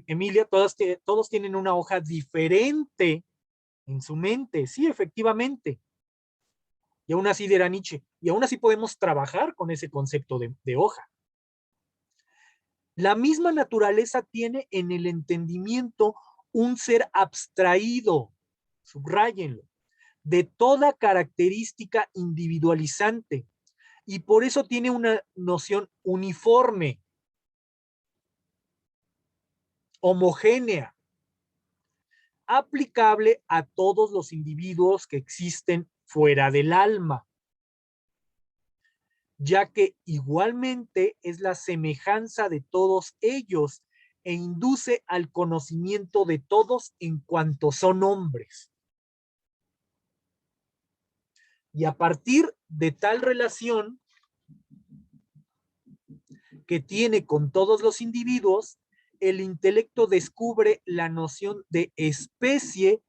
Emilia, todos tienen una hoja diferente en su mente, sí, efectivamente. Y aún así dirá Nietzsche, y aún así podemos trabajar con ese concepto de hoja. La misma naturaleza tiene en el entendimiento un ser abstraído, subráyenlo, de toda característica individualizante, y por eso tiene una noción uniforme, homogénea, aplicable a todos los individuos que existen fuera del alma, ya que igualmente es la semejanza de todos ellos e induce al conocimiento de todos en cuanto son hombres. Y a partir de tal relación que tiene con todos los individuos, el intelecto descubre la noción de especie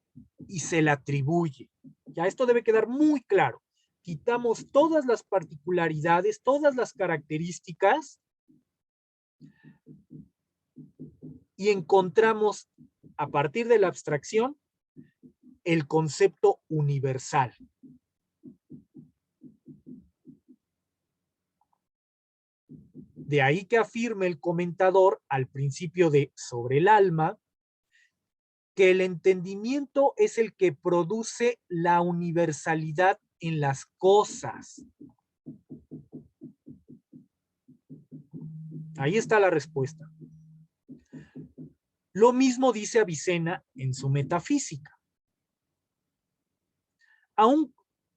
y se la atribuye. Ya esto debe quedar muy claro. Quitamos todas las particularidades, todas las características y encontramos a partir de la abstracción el concepto universal. De ahí que afirme el comentador al principio de Sobre el alma, que el entendimiento es el que produce la universalidad en las cosas. Ahí está la respuesta. Lo mismo dice Avicena en su Metafísica. Aun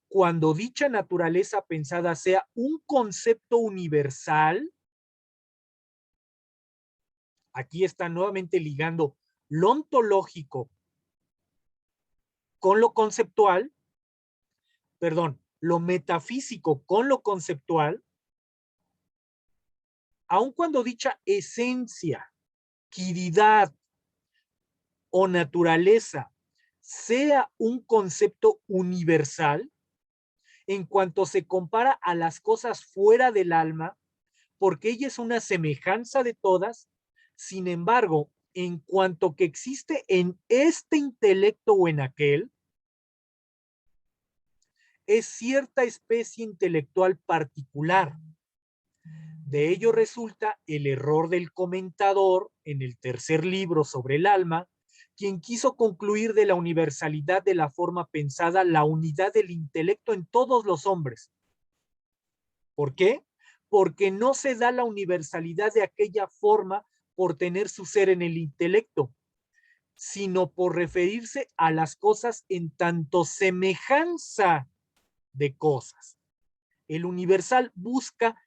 cuando dicha naturaleza pensada sea un concepto universal, aquí está nuevamente ligando lo ontológico con lo conceptual, perdón, lo metafísico con lo conceptual, aun cuando dicha esencia, quiridad o naturaleza sea un concepto universal, en cuanto se compara a las cosas fuera del alma, porque ella es una semejanza de todas, sin embargo, en cuanto que existe en este intelecto o en aquel, es cierta especie intelectual particular. De ello resulta el error del comentador en el tercer libro sobre el alma, quien quiso concluir de la universalidad de la forma pensada la unidad del intelecto en todos los hombres. ¿Por qué? Porque no se da la universalidad de aquella forma por tener su ser en el intelecto, sino por referirse a las cosas en tanto semejanza de cosas. El universal busca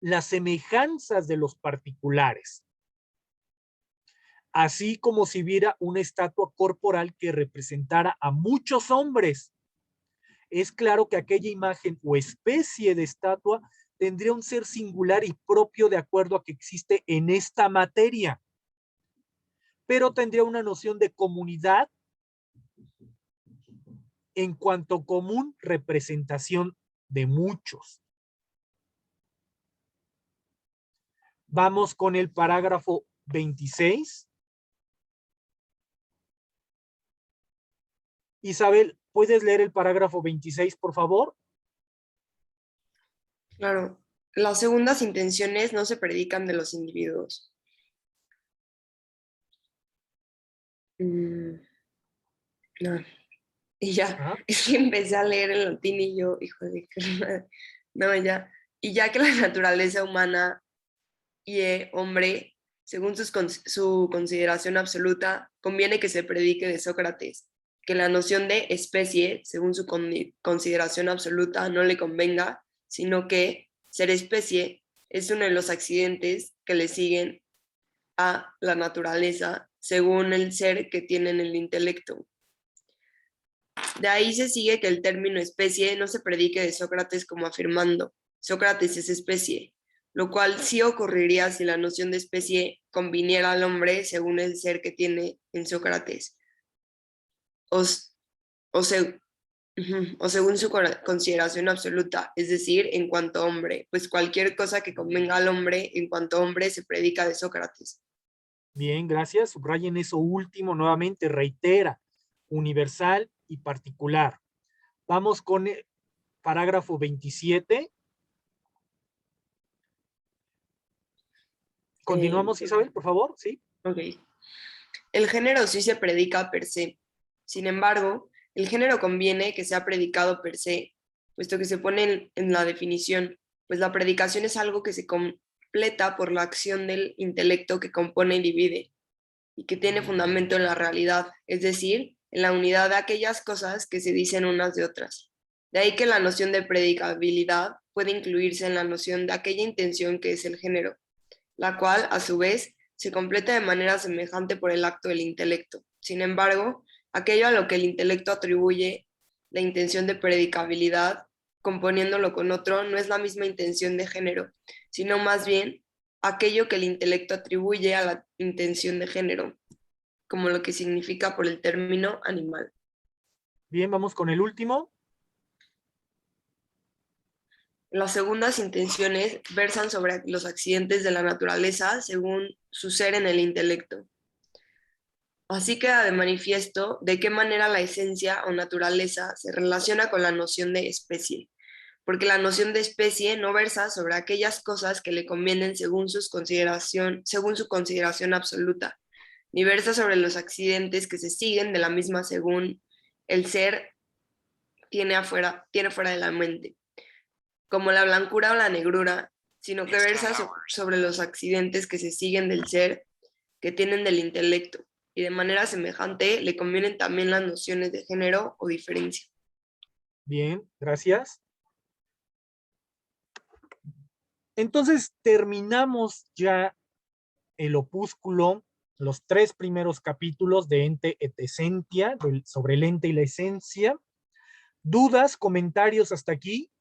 las semejanzas de los particulares, así como si viera una estatua corporal que representara a muchos hombres. Es claro que aquella imagen o especie de estatua tendría un ser singular y propio de acuerdo a que existe en esta materia, pero tendría una noción de comunidad en cuanto común representación de muchos. Vamos con el parágrafo 26. Isabel, ¿puedes leer el parágrafo 26, por favor? Claro, las segundas intenciones no se predican de los individuos. No. Y ya, Ajá. es que empecé a leer en latín y yo, híjole, no, ya. Y ya que la naturaleza humana y hombre, según su consideración absoluta, conviene que se predique de Sócrates, que la noción de especie, según su consideración absoluta, no le convenga, sino que ser especie es uno de los accidentes que le siguen a la naturaleza, según el ser que tiene en el intelecto. De ahí se sigue que el término especie no se predique de Sócrates como afirmando, Sócrates es especie, lo cual sí ocurriría si la noción de especie conviniera al hombre según el ser que tiene en Sócrates, o según su consideración absoluta, es decir, en cuanto hombre, pues cualquier cosa que convenga al hombre en cuanto hombre se predica de Sócrates. Bien, gracias. Subrayen eso último nuevamente, reitera, universal y particular. Vamos con el parágrafo 27. Continuamos, Isabel, por favor, ¿sí? Ok. El género sí se predica per se. Sin embargo, el género conviene que sea predicado per se, puesto que se pone en la definición, pues la predicación es algo que se completa por la acción del intelecto que compone y divide, y que tiene fundamento en la realidad, es decir, en la unidad de aquellas cosas que se dicen unas de otras. De ahí que la noción de predicabilidad puede incluirse en la noción de aquella intención que es el género, la cual, a su vez, se completa de manera semejante por el acto del intelecto. Sin embargo, aquello a lo que el intelecto atribuye la intención de predicabilidad, componiéndolo con otro, no es la misma intención de género, sino más bien aquello que el intelecto atribuye a la intención de género, como lo que significa por el término animal. Bien, vamos con el último. Las segundas intenciones versan sobre los accidentes de la naturaleza según su ser en el intelecto. Así queda de manifiesto de qué manera la esencia o naturaleza se relaciona con la noción de especie, porque la noción de especie no versa sobre aquellas cosas que le convienen según su consideración absoluta, ni versa sobre los accidentes que se siguen de la misma según el ser tiene fuera de la mente, como la blancura o la negrura, sino que versa sobre los accidentes que se siguen del ser que tienen del intelecto, y de manera semejante le convienen también las nociones de género o diferencia. Bien, gracias. Entonces terminamos ya el opúsculo, los 3 primeros capítulos de Ente et Essentia, sobre el ente y la esencia. ¿Dudas, comentarios hasta aquí?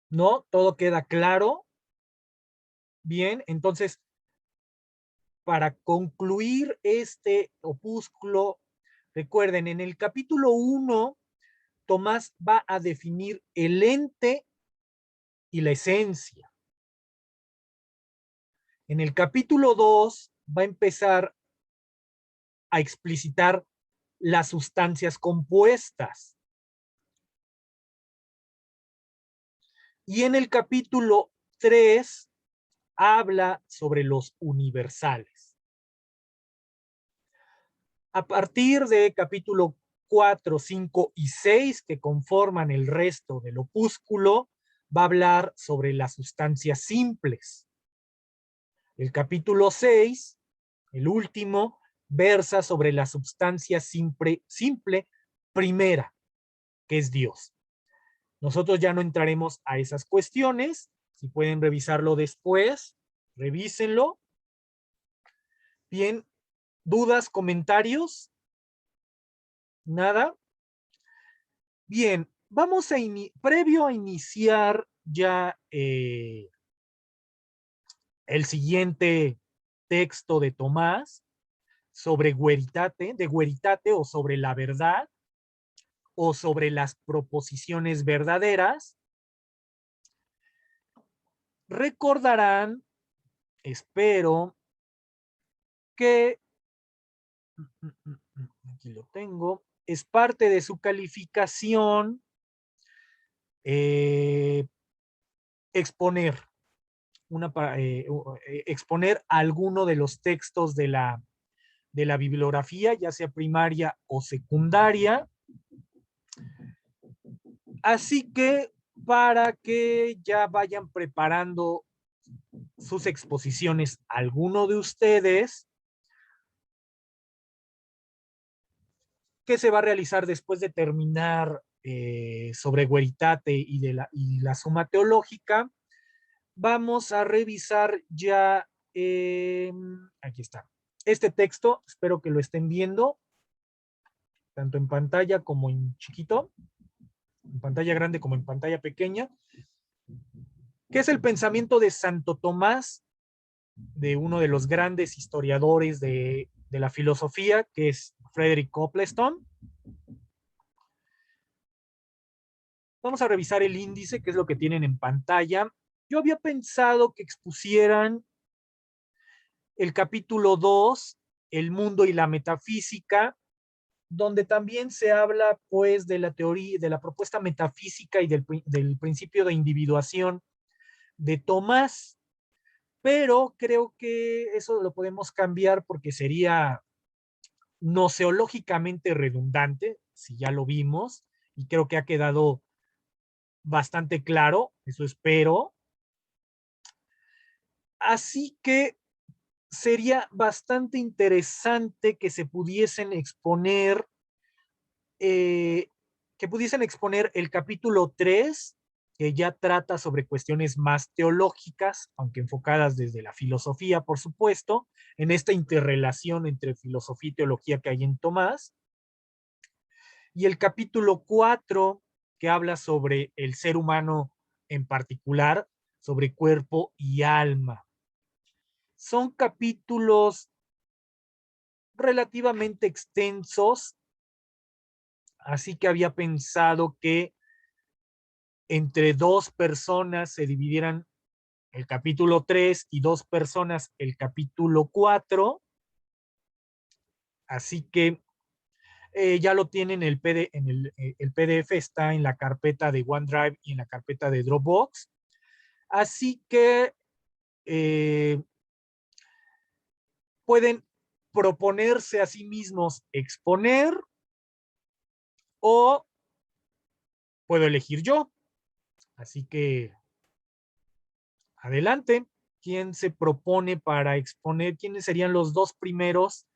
¿No? ¿Todo queda claro? Bien, entonces, para concluir este opúsculo, recuerden, en el capítulo 1, Tomás va a definir el ente y la esencia. En el capítulo 2 va a empezar a explicitar las sustancias compuestas. Y en el capítulo 3 habla sobre los universales. A partir de capítulo 4, 5 y 6, que conforman el resto del opúsculo, va a hablar sobre las sustancias simples. El capítulo 6, el último, versa sobre la sustancia simple primera, que es Dios. Nosotros ya no entraremos a esas cuestiones. Si pueden revisarlo después, revísenlo. Bien, ¿dudas, comentarios? ¿Nada? Bien, vamos a previo a iniciar ya el siguiente texto de Tomás sobre de Veritate o sobre la verdad o sobre las proposiciones verdaderas. Recordarán, espero, que aquí lo tengo, es parte de su calificación exponer exponer alguno de los textos de la bibliografía, ya sea primaria o secundaria. Así que para que ya vayan preparando sus exposiciones, alguno de ustedes, que se va a realizar después de terminar sobre Veritate y la suma teológica, vamos a revisar ya, aquí está, este texto, espero que lo estén viendo, tanto en pantalla como en chiquito, en pantalla grande como en pantalla pequeña, que es el pensamiento de Santo Tomás, de uno de los grandes historiadores de la filosofía, que es Frederick Copleston. Vamos a revisar el índice, que es lo que tienen en pantalla. Yo había pensado que expusieran el capítulo 2, el mundo y la metafísica, donde también se habla pues de la teoría, de la propuesta metafísica y del principio de individuación de Tomás, pero creo que eso lo podemos cambiar porque sería noseológicamente redundante, si ya lo vimos, y creo que ha quedado bastante claro, eso espero. Así que sería bastante interesante que se pudiesen exponer, el capítulo 3, que ya trata sobre cuestiones más teológicas, aunque enfocadas desde la filosofía, por supuesto, en esta interrelación entre filosofía y teología que hay en Tomás. Y el capítulo 4, que habla sobre el ser humano en particular, sobre cuerpo y alma. Son capítulos relativamente extensos, así que había pensado que entre 2 personas se dividieran el capítulo 3 y 2 personas el capítulo 4, Así que ya lo tienen el PDF, está en la carpeta de OneDrive y en la carpeta de Dropbox. Así que pueden proponerse a sí mismos exponer o puedo elegir yo. Así que adelante. ¿Quién se propone para exponer? ¿Quiénes serían los dos primeros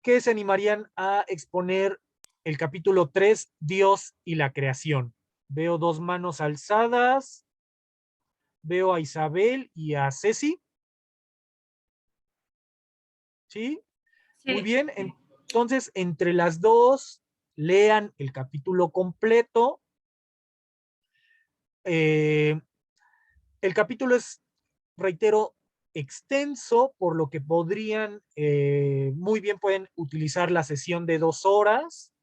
que se animarían a exponer el capítulo 3, Dios y la creación? Veo dos manos alzadas. Veo a Isabel y a Ceci. ¿Sí? Muy Sí. bien. Entonces, entre las dos, lean el capítulo completo. El capítulo es, reitero, extenso, por lo que podrían, muy bien pueden utilizar la sesión de 2 horas,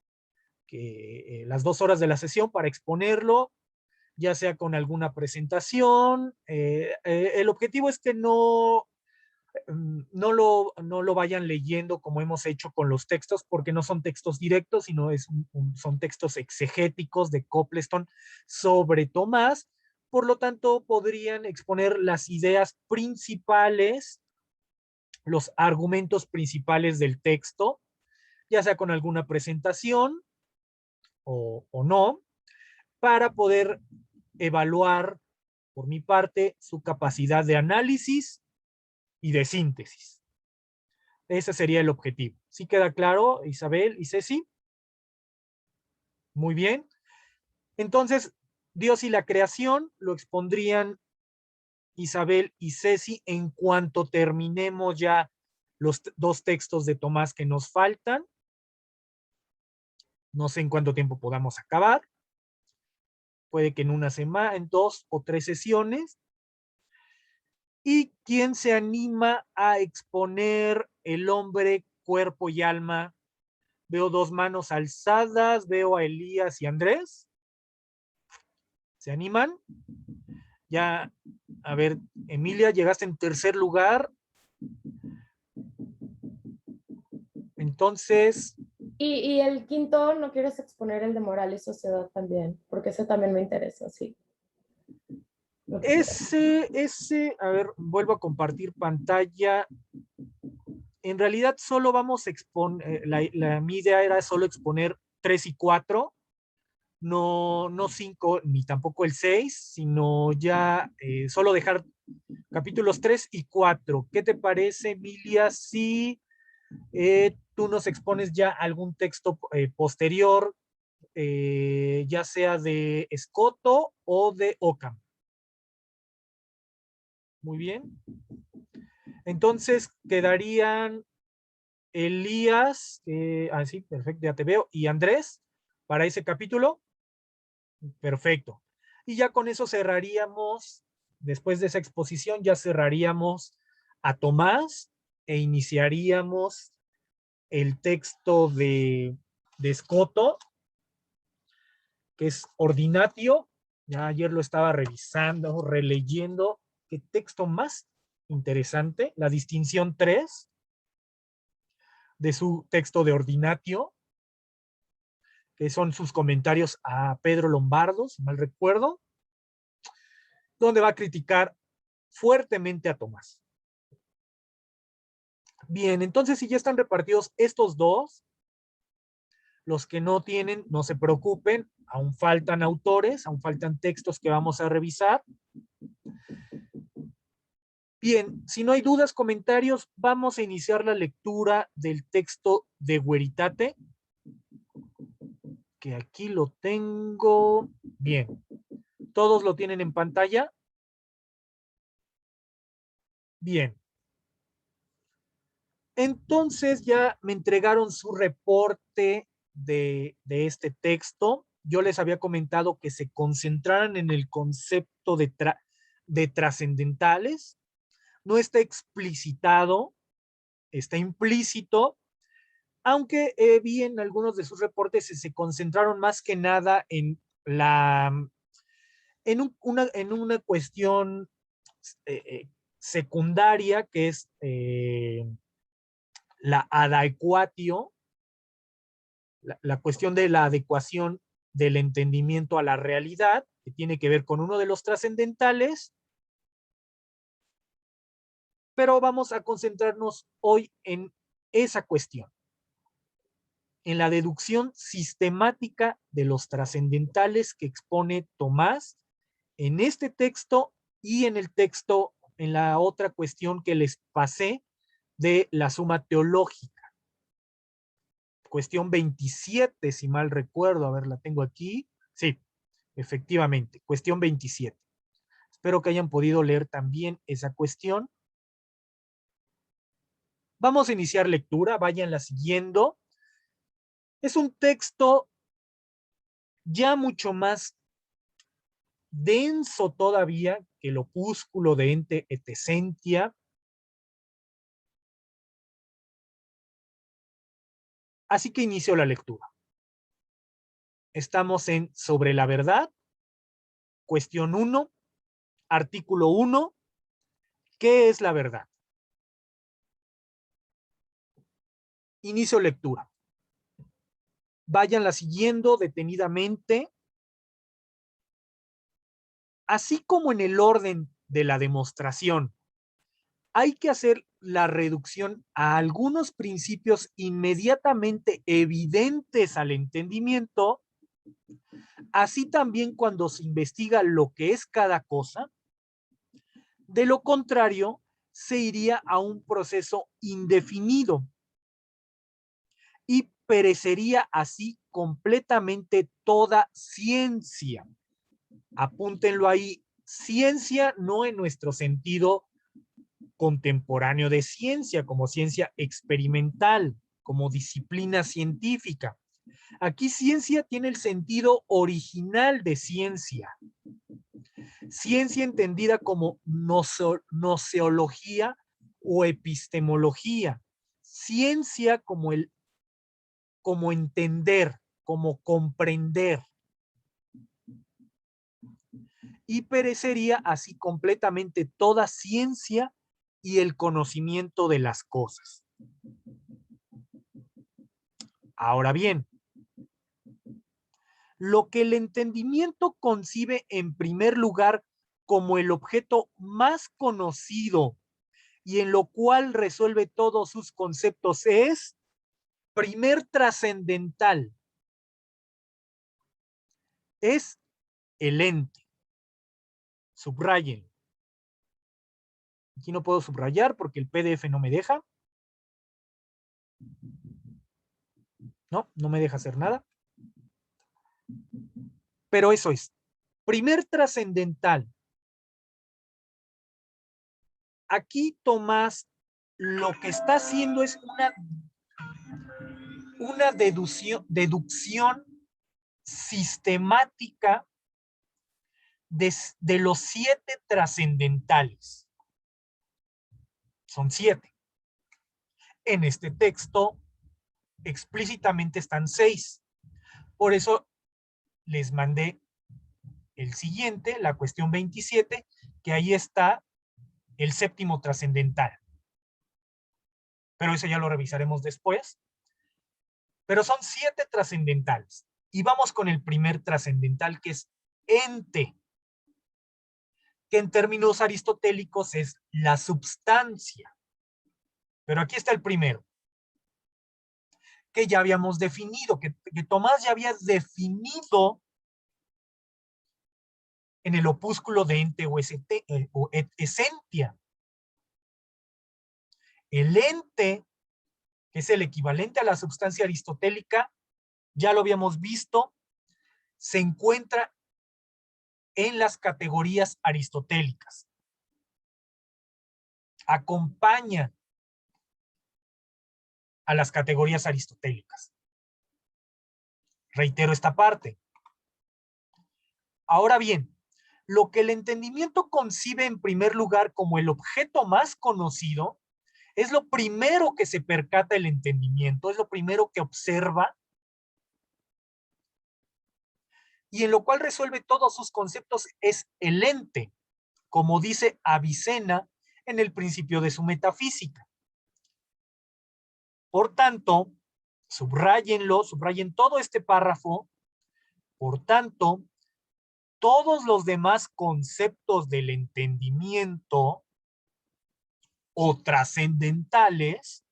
las 2 horas de la sesión para exponerlo, ya sea con alguna presentación. El objetivo es que no lo vayan leyendo como hemos hecho con los textos, porque no son textos directos, sino son textos exegéticos de Copleston sobre Tomás. Por lo tanto, podrían exponer las ideas principales, los argumentos principales del texto, ya sea con alguna presentación o no, para poder evaluar, por mi parte, su capacidad de análisis y de síntesis. Ese sería el objetivo. ¿Sí queda claro, Isabel y Ceci? Muy bien. Entonces, Dios y la creación lo expondrían Isabel y Ceci en cuanto terminemos ya los dos textos de Tomás que nos faltan. No sé en cuánto tiempo podamos acabar. Puede que en una semana, en 2 o 3 sesiones. ¿Y quién se anima a exponer el hombre, cuerpo y alma? Veo dos manos alzadas, veo a Elías y Andrés. ¿Se animan? Ya, a ver, Emilia, llegaste en tercer lugar. Entonces, Y el quinto, ¿no quieres exponer el de moral y sociedad también? Porque ese también me interesa, sí. Lo quisiera. a ver, vuelvo a compartir pantalla. En realidad solo vamos a exponer, mi idea era solo exponer 3 y 4, no 5 ni tampoco el 6, sino ya solo dejar capítulos 3 y 4. ¿Qué te parece, Emilia, si tú nos expones ya algún texto posterior, ya sea de Escoto o de Ockham? Muy bien. Entonces quedarían Elías, sí, perfecto, ya te veo, y Andrés para ese capítulo. Perfecto. Y ya con eso cerraríamos, después de esa exposición, ya cerraríamos a Tomás e iniciaríamos el texto de Escoto, que es Ordinatio. Ya ayer lo estaba revisando, releyendo. Qué texto más interesante. La distinción 3 de su texto de Ordinatio, que son sus comentarios a Pedro Lombardo, si mal recuerdo, donde va a criticar fuertemente a Tomás. Bien, entonces si ya están repartidos estos dos, los que no tienen, no se preocupen, aún faltan autores, aún faltan textos que vamos a revisar. Bien, si no hay dudas, comentarios, vamos a iniciar la lectura del texto de Veritate, que aquí lo tengo. Bien, ¿todos lo tienen en pantalla? Bien. Entonces ya me entregaron su reporte de este texto. Yo les había comentado que se concentraran en el concepto de trascendentales. No está explicitado, está implícito, aunque vi en algunos de sus reportes se concentraron más que nada en una cuestión secundaria, que es la adecuatio, la cuestión de la adecuación del entendimiento a la realidad, que tiene que ver con uno de los trascendentales, pero vamos a concentrarnos hoy en esa cuestión, en la deducción sistemática de los trascendentales que expone Tomás en este texto y en el texto, en la otra cuestión que les pasé de la suma teológica. Cuestión 27, si mal recuerdo, a ver, la tengo aquí. Sí, efectivamente, cuestión 27. Espero que hayan podido leer también esa cuestión. Vamos a iniciar lectura, váyanla siguiendo. Es un texto ya mucho más denso todavía que el opúsculo de Ente et Essentia. Así que inicio la lectura. Estamos en Sobre la Verdad, cuestión 1, artículo 1. ¿Qué es la verdad? Inicio lectura. Váyanla siguiendo detenidamente, así como en el orden de la demostración. Hay que hacer la reducción a algunos principios inmediatamente evidentes al entendimiento, así también cuando se investiga lo que es cada cosa. De lo contrario, se iría a un proceso indefinido y perecería así completamente toda ciencia. Apúntenlo ahí, ciencia no en nuestro sentido contemporáneo de ciencia, como ciencia experimental, como disciplina científica. Aquí ciencia tiene el sentido original de ciencia. Ciencia entendida como noceología o epistemología. Ciencia como entender, como comprender. Y perecería así completamente toda ciencia y el conocimiento de las cosas. Ahora bien, lo que el entendimiento concibe en primer lugar como el objeto más conocido y en lo cual resuelve todos sus conceptos es primer trascendental. Es el ente. Subrayen. Aquí no puedo subrayar porque el PDF no me deja. No me deja hacer nada. Pero eso es. Primer trascendental. Aquí Tomás lo que está haciendo es una deducción sistemática de los 7 trascendentales. Son 7. En este texto explícitamente están 6. Por eso les mandé el siguiente, la cuestión 27, que ahí está el séptimo trascendental. Pero eso ya lo revisaremos después. Pero son 7 trascendentales. Y vamos con el primer trascendental, que es ente, que en términos aristotélicos es la substancia. Pero aquí está el primero, que ya habíamos definido, que Tomás ya había definido en el opúsculo de ente o et essentia. El ente, que es el equivalente a la substancia aristotélica, ya lo habíamos visto, se encuentra en las categorías aristotélicas. Acompaña a las categorías aristotélicas. Reitero esta parte. Ahora bien, lo que el entendimiento concibe en primer lugar como el objeto más conocido es lo primero que se percata el entendimiento, es lo primero que observa y en lo cual resuelve todos sus conceptos, es el ente, como dice Avicena en el principio de su metafísica. Por tanto, subráyenlo, subrayen todo este párrafo. Por tanto, todos los demás conceptos del entendimiento o trascendentales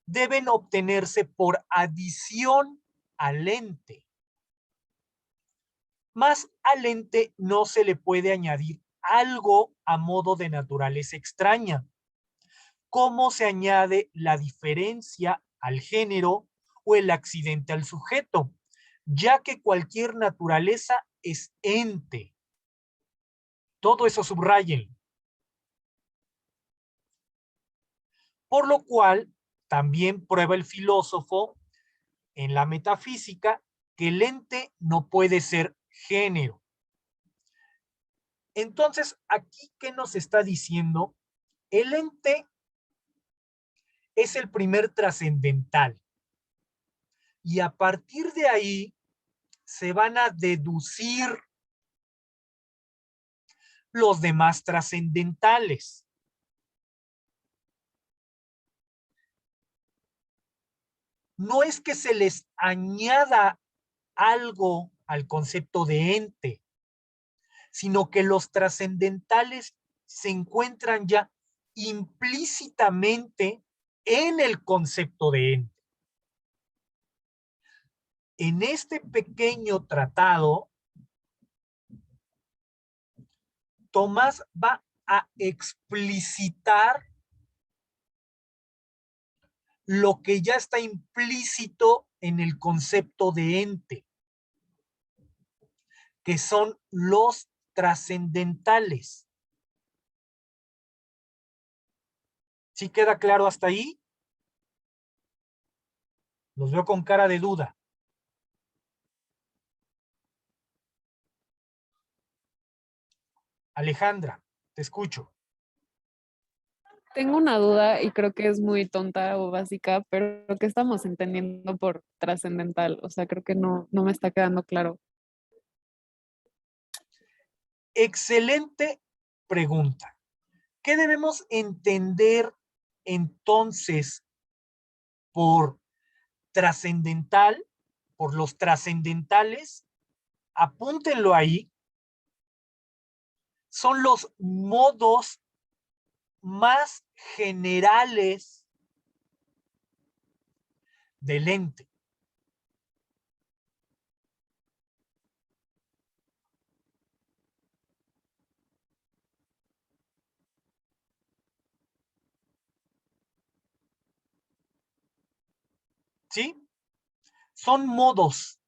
deben obtenerse por adición al ente. Más al ente no se le puede añadir algo a modo de naturaleza extraña. ¿Cómo se añade la diferencia al género o el accidente al sujeto? Ya que cualquier naturaleza es ente. Todo eso subrayen. Por lo cual, también prueba el filósofo en la metafísica que el ente no puede ser género. Entonces, aquí, ¿qué nos está diciendo? El ente es el primer trascendental. Y a partir de ahí se van a deducir los demás trascendentales. No es que se les añada algo al concepto de ente, sino que los trascendentales se encuentran ya implícitamente en el concepto de ente. En este pequeño tratado, Tomás va a explicitar lo que ya está implícito en el concepto de ente, que son los trascendentales. ¿Sí queda claro hasta ahí? Los veo con cara de duda. Alejandra, te escucho. Tengo una duda y creo que es muy tonta o básica, pero ¿qué estamos entendiendo por trascendental? O sea, creo que no me está quedando claro. Excelente pregunta. ¿Qué debemos entender entonces por trascendental, por los trascendentales? Apúntenlo ahí. Son los modos más generales del ente. ¿Sí? Son modos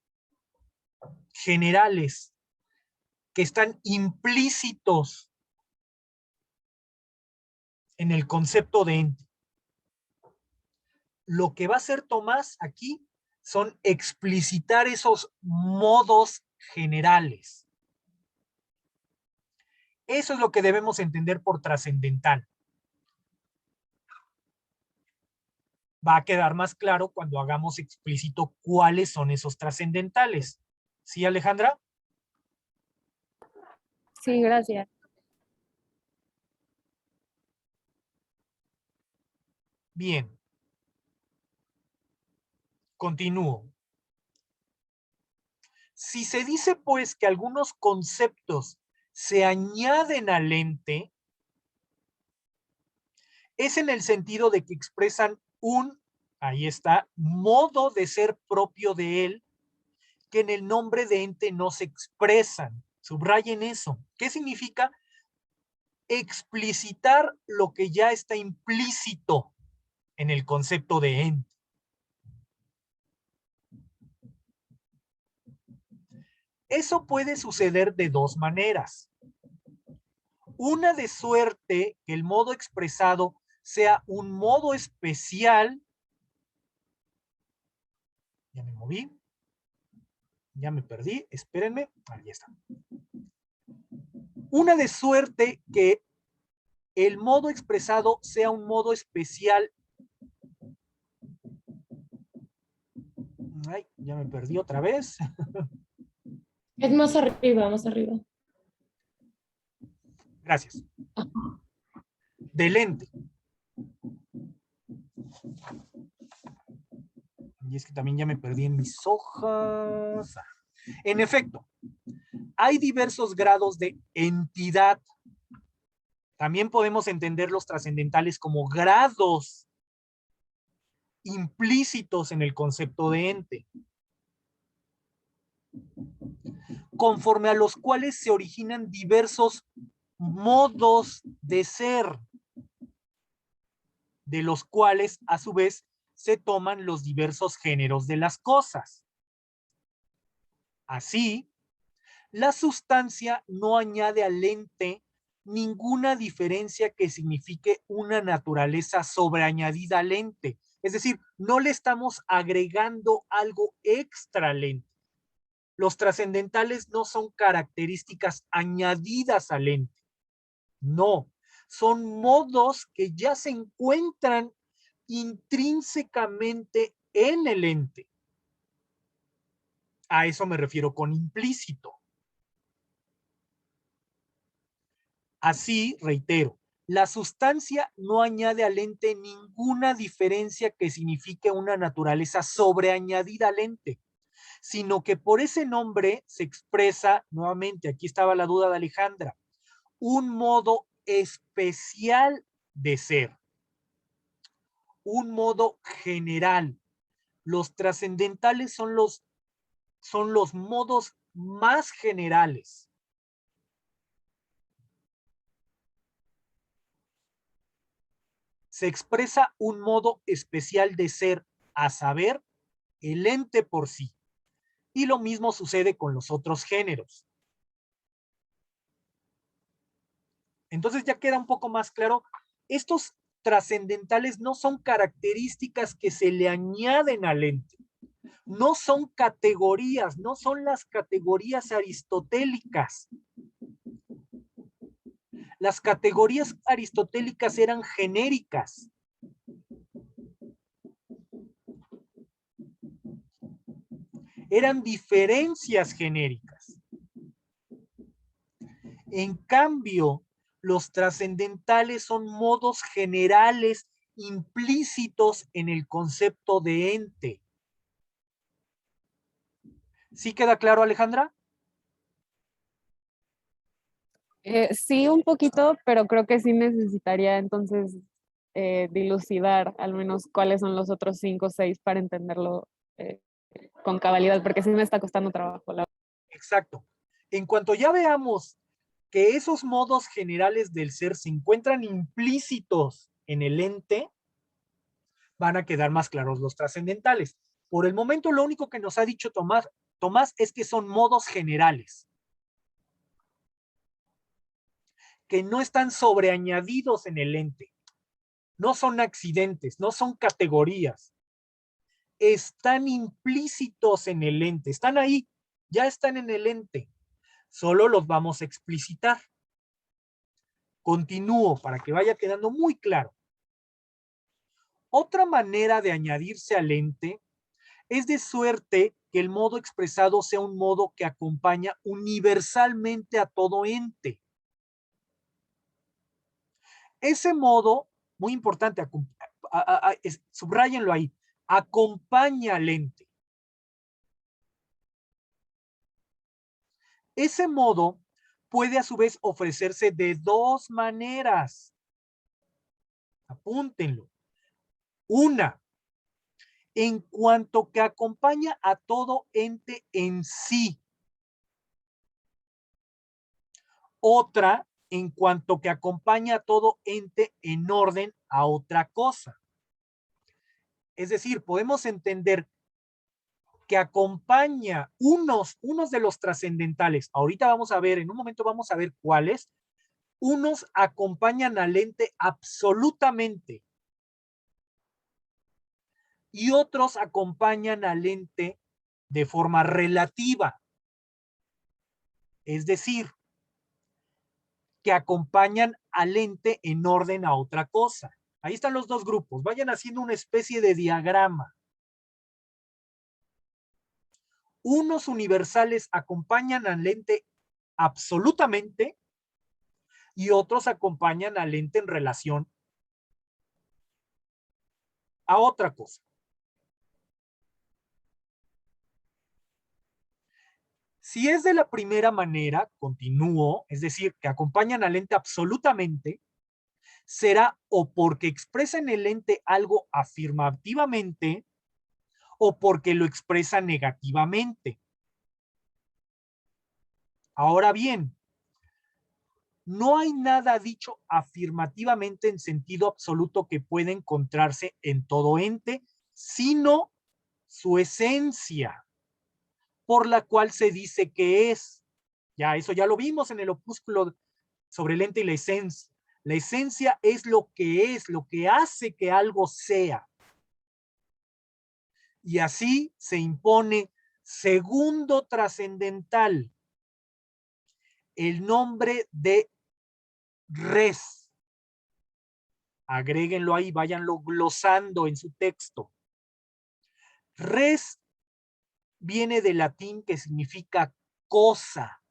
generales que están implícitos en el concepto de ente. Lo que va a hacer Tomás aquí son explicitar esos modos generales. Eso es lo que debemos entender por trascendental. Va a quedar más claro cuando hagamos explícito cuáles son esos trascendentales. ¿Sí, Alejandra? Sí, gracias. Bien. Continúo. Si se dice, pues, que algunos conceptos se añaden al ente, es en el sentido de que expresan ahí está, modo de ser propio de él, que en el nombre de ente no se expresan. Subrayen eso. ¿Qué significa? Explicitar lo que ya está implícito en el concepto de ente. Eso puede suceder de dos maneras. Una de suerte que el modo expresado sea un modo especial. Ya me moví. Ya me perdí. Espérenme. Ahí está. Una de suerte que el modo expresado sea un modo especial. Ay, ya me perdí otra vez. Es más arriba, más arriba. Gracias. Del ente. Y es que también ya me perdí en mis hojas. En efecto, hay diversos grados de entidad. También podemos entender los trascendentales como grados implícitos en el concepto de ente, conforme a los cuales se originan diversos modos de ser, de los cuales a su vez se toman los diversos géneros de las cosas. Así, la sustancia no añade al ente ninguna diferencia que signifique una naturaleza sobreañadida al ente. Es decir, no le estamos agregando algo extra al ente. Los trascendentales no son características añadidas al ente. No, son modos que ya se encuentran intrínsecamente en el ente. A eso me refiero con implícito. Así, reitero, la sustancia no añade al ente ninguna diferencia que signifique una naturaleza sobreañadida al ente, sino que por ese nombre se expresa, nuevamente, aquí estaba la duda de Alejandra, un modo especial de ser, un modo general. Los trascendentales son los modos más generales. Se expresa un modo especial de ser, a saber, el ente por sí. Y lo mismo sucede con los otros géneros. Entonces ya queda un poco más claro, estos trascendentales no son características que se le añaden al ente, no son categorías, no son las categorías aristotélicas. Las categorías aristotélicas eran genéricas. Eran diferencias genéricas. En cambio, los trascendentales son modos generales implícitos en el concepto de ente. ¿Sí queda claro, Alejandra? Sí, un poquito, pero creo que sí necesitaría entonces dilucidar al menos cuáles son los otros 5 o 6 para entenderlo con cabalidad, porque sí me está costando trabajo. Exacto. En cuanto ya veamos que esos modos generales del ser se encuentran implícitos en el ente, van a quedar más claros los trascendentales. Por el momento, lo único que nos ha dicho Tomás es que son modos generales, que no están sobreañadidos en el ente, no son accidentes, no son categorías, están implícitos en el ente, están ahí, ya están en el ente, solo los vamos a explicitar. Continúo para que vaya quedando muy claro. Otra manera de añadirse al ente es de suerte que el modo expresado sea un modo que acompaña universalmente a todo ente. Ese modo, muy importante, subráyenlo ahí, acompaña al ente. Ese modo puede a su vez ofrecerse de dos maneras. Apúntenlo. Una, en cuanto que acompaña a todo ente en sí. Otra, en cuanto que acompaña a todo ente en orden a otra cosa. Es decir, podemos entender que acompaña unos de los trascendentales. Ahorita vamos a ver, en un momento vamos a ver cuáles. Unos acompañan al ente absolutamente y otros acompañan al ente de forma relativa. Es decir, que acompañan al ente en orden a otra cosa. Ahí están los dos grupos. Vayan haciendo una especie de diagrama. Unos universales acompañan al ente absolutamente y otros acompañan al ente en relación a otra cosa. Si es de la primera manera, continúo, es decir, que acompañan al ente absolutamente, será o porque expresa en el ente algo afirmativamente o porque lo expresa negativamente. Ahora bien, no hay nada dicho afirmativamente en sentido absoluto que pueda encontrarse en todo ente, sino su esencia, por la cual se dice que es. Ya, eso ya lo vimos en el opúsculo sobre el ente y la esencia. La esencia es, lo que hace que algo sea. Y así se impone segundo trascendental, el nombre de res. Agréguenlo ahí, váyanlo glosando en su texto. Res viene del latín que significa cosa.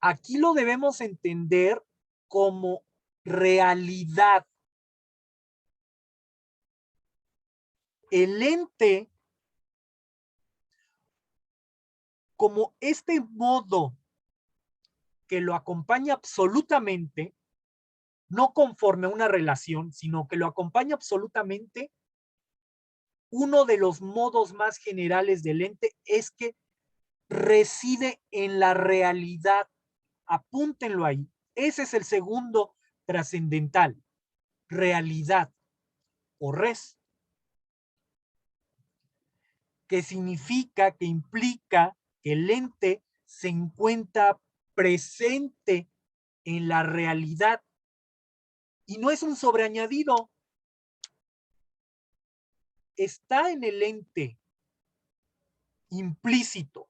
Aquí lo debemos entender como realidad. El ente, como este modo que lo acompaña absolutamente, no conforme a una relación, sino que lo acompaña absolutamente, uno de los modos más generales del ente es que reside en la realidad. Apúntenlo ahí. Ese es el segundo trascendental, realidad o res, que significa, que implica que el ente se encuentra presente en la realidad y no es un sobreañadido, está en el ente implícito.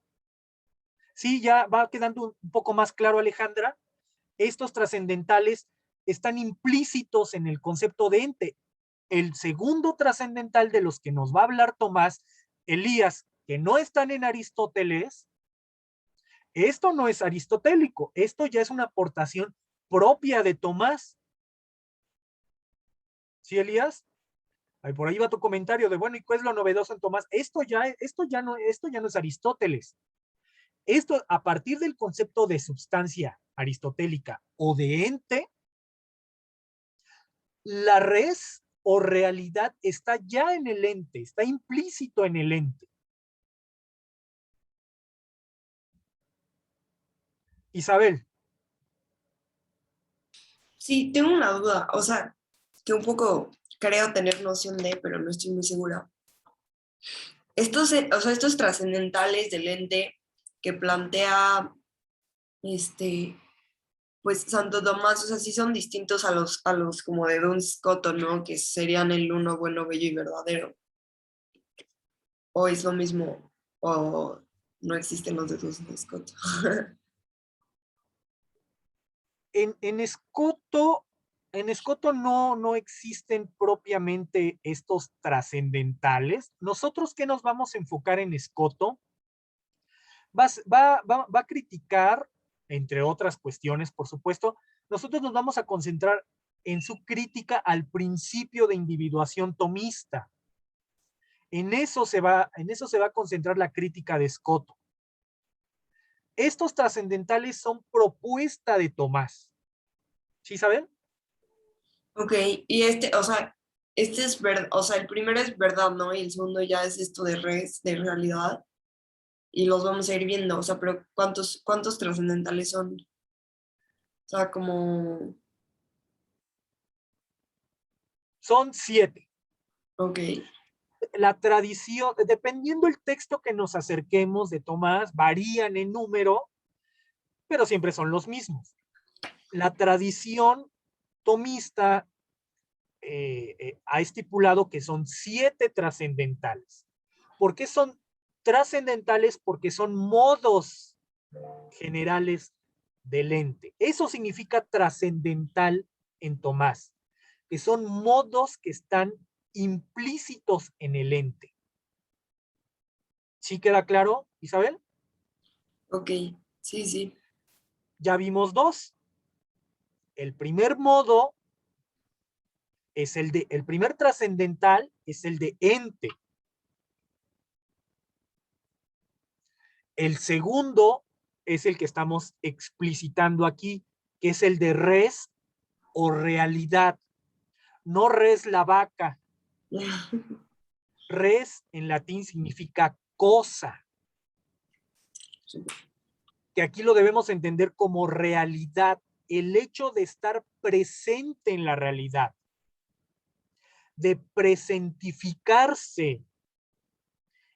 Sí, ya va quedando un poco más claro, Alejandra. Estos trascendentales están implícitos en el concepto de ente. El segundo trascendental de los que nos va a hablar Tomás, Elías, que no están en Aristóteles, esto no es aristotélico, esto ya es una aportación propia de Tomás. ¿Sí, Elías? Ahí por ahí va tu comentario de, bueno, ¿y cuál es lo novedoso en Tomás? Esto ya no es Aristóteles. Esto, a partir del concepto de substancia aristotélica o de ente, la res o realidad está ya en el ente, está implícito en el ente. Isabel. Sí, tengo una duda, o sea, que un poco creo tener noción de, pero no estoy muy segura. Estos trascendentales del ente que plantea pues Santo Tomás, o sea, sí son distintos a los como de Duns Scoto, ¿no? Que serían el uno bueno, bello y verdadero. O es lo mismo, o no existen los de Duns Scoto. En Escoto no existen propiamente estos trascendentales. Nosotros, ¿qué nos vamos a enfocar en Escoto? Va a criticar, entre otras cuestiones, por supuesto, nosotros nos vamos a concentrar en su crítica al principio de individuación tomista. En eso se va a concentrar la crítica de Escoto. Estos trascendentales son propuesta de Tomás. ¿Sí saben? Ok, y o sea, este es verdad, o sea, el primero es verdad, ¿no? Y el segundo ya es esto de res, de realidad. Y los vamos a ir viendo, o sea, pero ¿cuántos trascendentales son? O sea, como, Son 7. ok, La tradición, dependiendo el texto que nos acerquemos de Tomás, varían en número, pero siempre son los mismos. La tradición tomista ha estipulado que son 7 trascendentales. ¿Por qué son trascendentales? Porque son modos generales del ente. Eso significa trascendental en Tomás, que son modos que están implícitos en el ente. ¿Sí queda claro, Isabel? ok, sí, sí. Ya vimos 2. El primer modo es el primer trascendental es el de ente. El segundo es el que estamos explicitando aquí, que es el de res o realidad. No res la vaca. Res en latín significa cosa. Que aquí lo debemos entender como realidad. El hecho de estar presente en la realidad. De presentificarse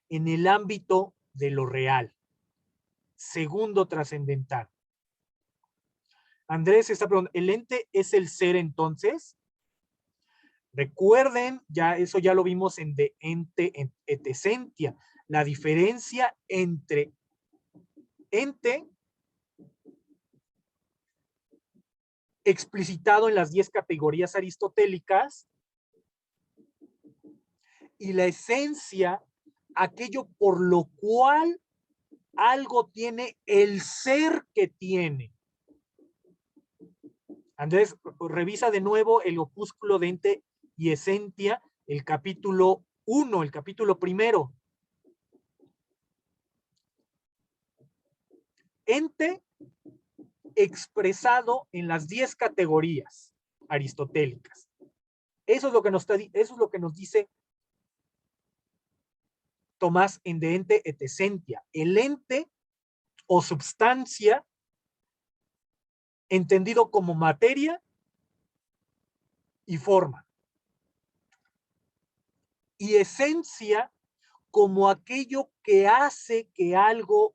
en el ámbito de lo real. Segundo trascendental. Andrés está preguntando, ¿el ente es el ser entonces? Recuerden, eso ya lo vimos en de ente et essentia, la diferencia entre ente explicitado en las 10 categorías aristotélicas y la esencia, aquello por lo cual algo tiene el ser que tiene. Andrés, revisa de nuevo el opúsculo de ente y esencia, el capítulo 1, el capítulo primero. Ente expresado en las 10 categorías aristotélicas. Eso es lo que nos dice Tomás en de ente et essentia. El ente o substancia entendido como materia y forma. Y esencia como aquello que hace que algo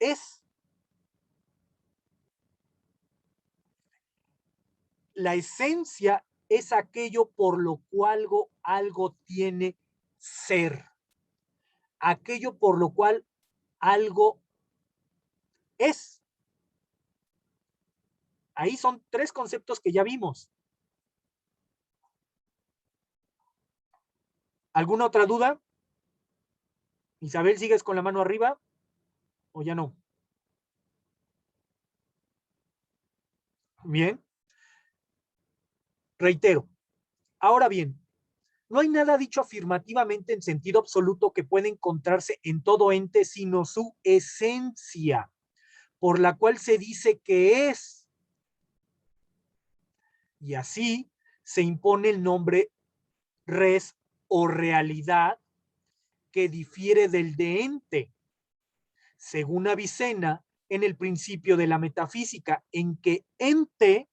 es. La esencia es aquello por lo cual algo tiene ser. Aquello por lo cual algo es. Ahí son 3 conceptos que ya vimos. ¿Alguna otra duda? Isabel, ¿sigues con la mano arriba o ya no? Bien. Reitero. Ahora bien, no hay nada dicho afirmativamente en sentido absoluto que pueda encontrarse en todo ente, sino su esencia, por la cual se dice que es. Y así se impone el nombre res o realidad que difiere del de ente, según Avicena en el principio de la metafísica, en que ente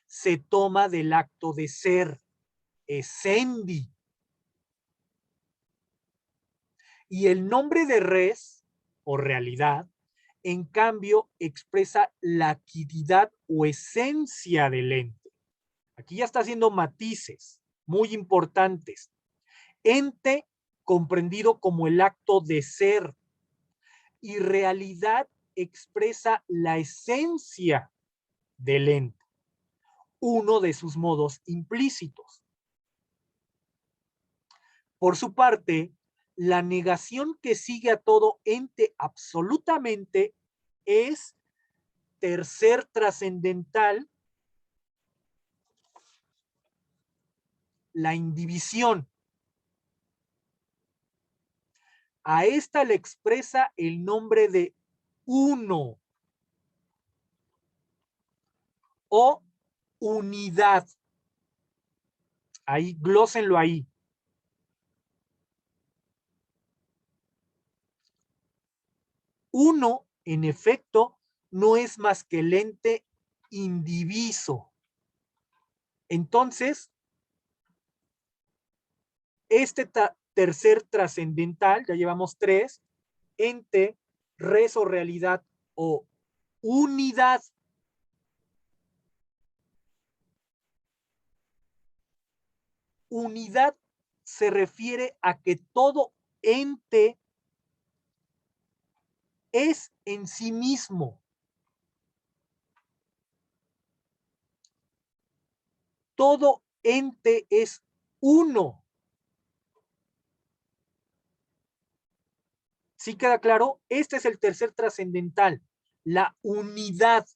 se toma del acto de ser, essendi. Y el nombre de res o realidad, en cambio, expresa la quiridad o esencia del ente. Aquí ya está haciendo matices muy importantes. Ente comprendido como el acto de ser y realidad expresa la esencia del ente, uno de sus modos implícitos. Por su parte, la negación que sigue a todo ente absolutamente es tercer trascendental, la indivisión. A esta le expresa el nombre de uno o unidad. Ahí, glósenlo ahí. Uno, en efecto, no es más que el ente indiviso. Entonces, este tercer trascendental, ya llevamos 3, ente, res o realidad o unidad. Unidad se refiere a que todo ente es en sí mismo. Todo ente es uno. ¿Sí queda claro? Este es el tercer trascendental, la unidad.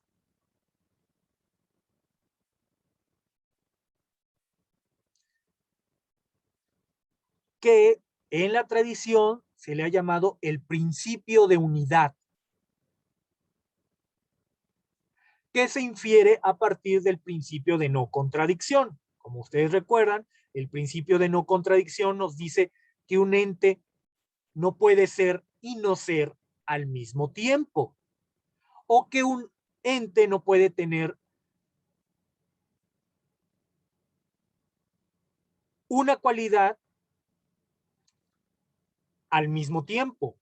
que en la tradición se le ha llamado el principio de unidad, que se infiere a partir del principio de no contradicción. Como ustedes recuerdan, el principio de no contradicción nos dice que un ente no puede ser y no ser al mismo tiempo, o que un ente no puede tener una cualidad al mismo tiempo.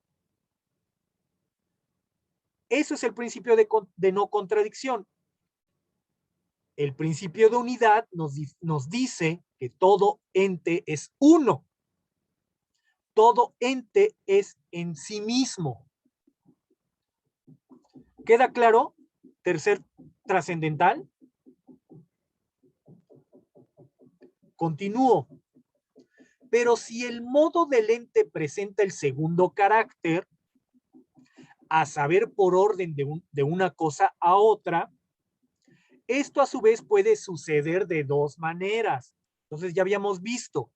Eso es el principio de no contradicción. El principio de unidad nos dice que todo ente es uno. Todo ente es en sí mismo. ¿Queda claro? Tercer trascendental. Continúo. Pero si el modo del ente presenta el segundo carácter, a saber, por orden de una cosa a otra, esto a su vez puede suceder de dos maneras. Entonces ya habíamos visto,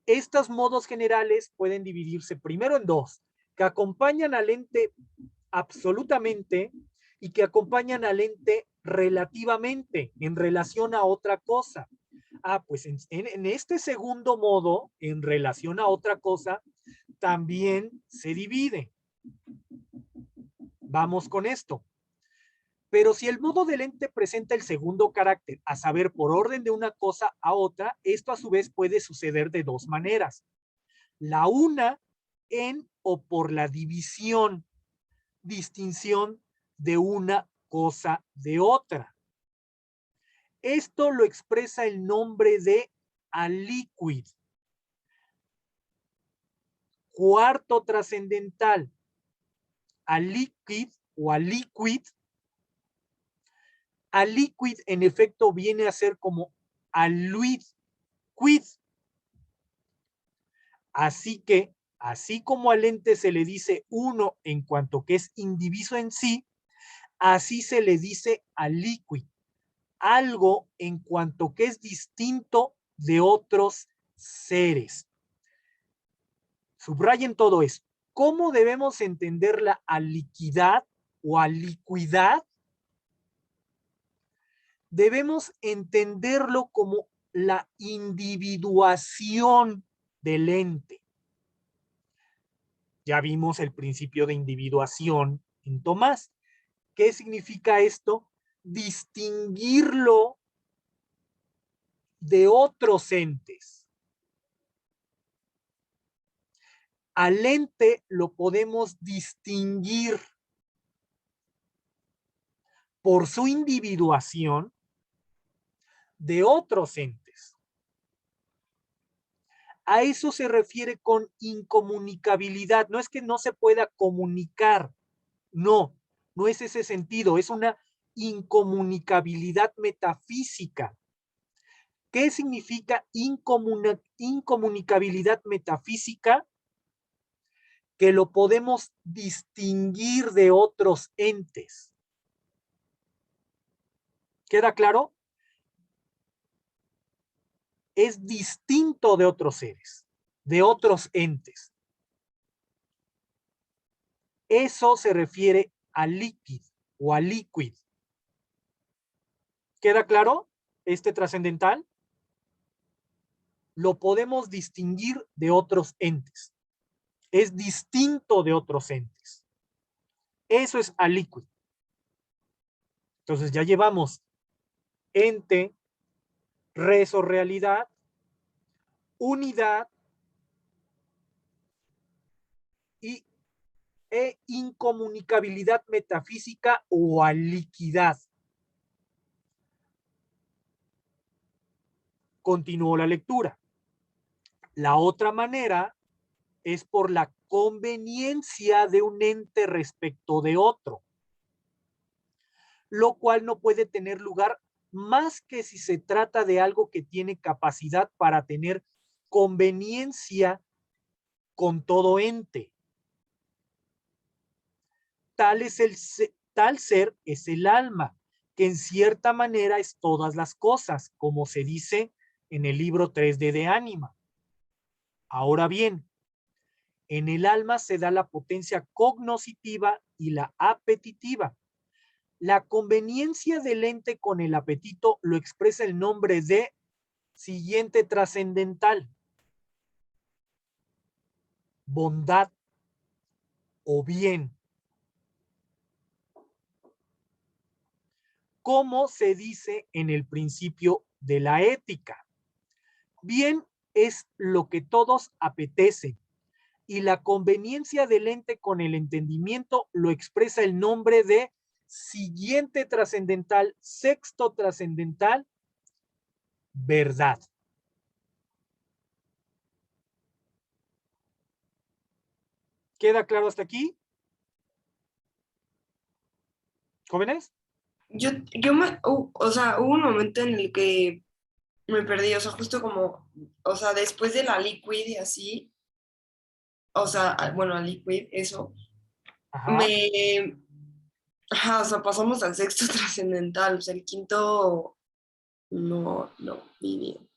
estos modos generales pueden dividirse primero en dos, que acompañan al ente absolutamente y que acompañan al ente relativamente en relación a otra cosa. Pues en este segundo modo, en relación a otra cosa, también se divide. Vamos con esto. Pero si el modo del ente presenta el segundo carácter, a saber, por orden de una cosa a otra, esto a su vez puede suceder de dos maneras. La una en o por la división, distinción de una cosa de otra. Esto lo expresa el nombre de aliquid. Cuarto trascendental, aliquid o aliquid. Aliquid en efecto viene a ser como aluid quid. Así que, así como al ente se le dice uno en cuanto que es indiviso en sí, así se le dice aliquid, algo en cuanto que es distinto de otros seres. Subrayen todo eso. ¿Cómo debemos entender la aliquidad o aliquidad? Debemos entenderlo como la individuación del ente. Ya vimos el principio de individuación en Tomás. ¿Qué significa esto? Distinguirlo de otros entes. Al ente lo podemos distinguir por su individuación de otros entes. A eso se refiere con incomunicabilidad. No es que no se pueda comunicar, no es ese sentido, es una incomunicabilidad metafísica. ¿Qué significa incomunicabilidad metafísica? Que lo podemos distinguir de otros entes. ¿Queda claro? Es distinto de otros seres, de otros entes. Eso se refiere a líquido o a liquid. ¿Queda claro este trascendental? Lo podemos distinguir de otros entes. Es distinto de otros entes. Eso es a liquid. Entonces ya llevamos ente, res o realidad, unidad e incomunicabilidad metafísica o aliquidad. Continúo la lectura. La otra manera es por la conveniencia de un ente respecto de otro, lo cual no puede tener lugar más que si se trata de algo que tiene capacidad para tener conveniencia con todo ente. Tal ser es el alma, que en cierta manera es todas las cosas, como se dice en el libro 3D de Ánima. Ahora bien, en el alma se da la potencia cognoscitiva y la apetitiva. La conveniencia del ente con el apetito lo expresa el nombre de siguiente trascendental: bondad o bien. Como se dice en el principio de la ética, bien es lo que todos apetecen, y la conveniencia del ente con el entendimiento lo expresa el nombre de siguiente trascendental, sexto trascendental, verdad. ¿Queda claro hasta aquí? ¿Jóvenes? O sea, hubo un momento en el que me perdí, o sea, justo como, o sea, después de la liquid y así, o sea, bueno, a liquid, eso, Ajá. ajá, o sea, pasamos al sexto trascendental, o sea, el quinto, no, vi bien.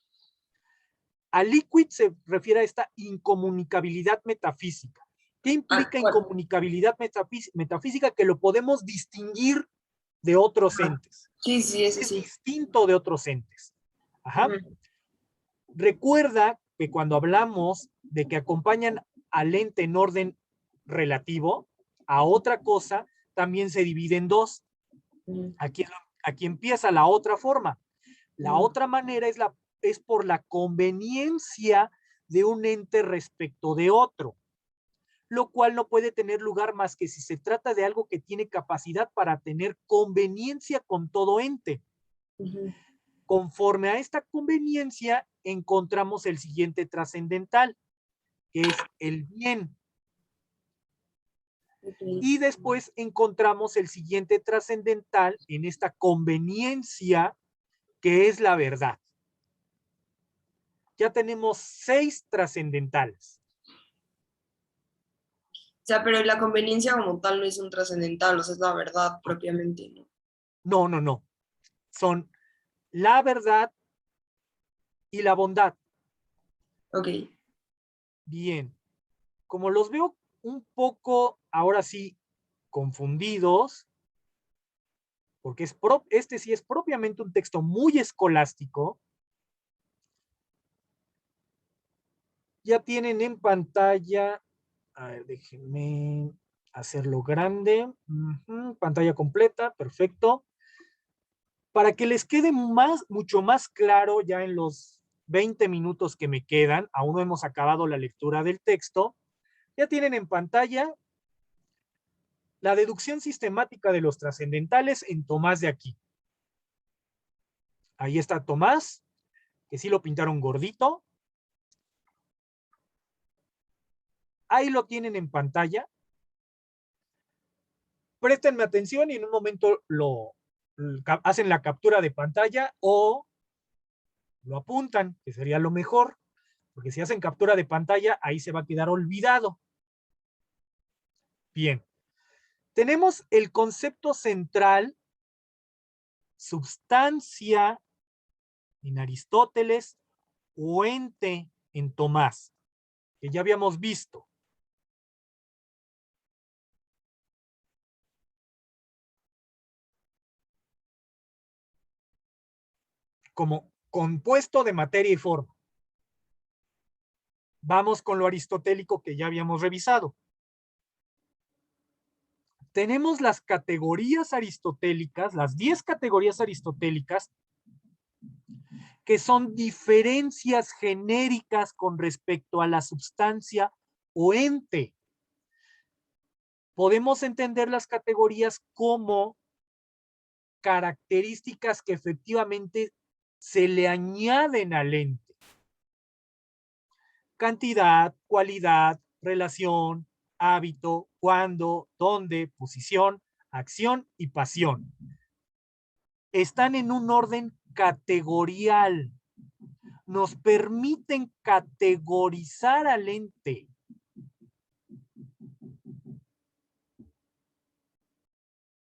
A liquid se refiere a esta incomunicabilidad metafísica. ¿Qué implica incomunicabilidad metafísica? Que lo podemos distinguir de otros entes. Sí, ese Es sí. distinto de otros entes. Ajá. Ujú. Recuerda que cuando hablamos de que acompañan al ente en orden relativo a otra cosa, también se divide en dos. Aquí empieza la otra forma. La otra manera es por la conveniencia de un ente respecto de otro, lo cual no puede tener lugar más que si se trata de algo que tiene capacidad para tener conveniencia con todo ente. Conforme a esta conveniencia, encontramos el siguiente trascendental, que es el bien. Y después encontramos el siguiente trascendental en esta conveniencia, que es la verdad. Ya tenemos 6 trascendentales. O sea, pero la conveniencia como tal no es un trascendental, o sea, es la verdad propiamente, ¿no? No. Son la verdad y la bondad. Ok. Bien. Como los veo un poco, ahora sí, confundidos, porque este sí es propiamente un texto muy escolástico, ya tienen en pantalla, a ver, déjenme hacerlo grande, pantalla completa, perfecto. Para que les quede mucho más claro ya en los 20 minutos que me quedan, aún no hemos acabado la lectura del texto, ya tienen en pantalla la deducción sistemática de los trascendentales en Tomás de Aquino. Ahí está Tomás, que sí lo pintaron gordito. Ahí lo tienen en pantalla. Préstenme atención y en un momento hacen la captura de pantalla o lo apuntan, que sería lo mejor, porque si hacen captura de pantalla, ahí se va a quedar olvidado. Bien. Tenemos el concepto central, substancia en Aristóteles o ente en Tomás, que ya habíamos visto. Como compuesto de materia y forma. Vamos con lo aristotélico que ya habíamos revisado. Tenemos las categorías aristotélicas, las 10 categorías aristotélicas, que son diferencias genéricas con respecto a la substancia o ente. Podemos entender las categorías como características que efectivamente se le añaden al ente. Cantidad, cualidad, relación, hábito, cuándo, dónde, posición, acción y pasión. Están en un orden categorial. Nos permiten categorizar al ente.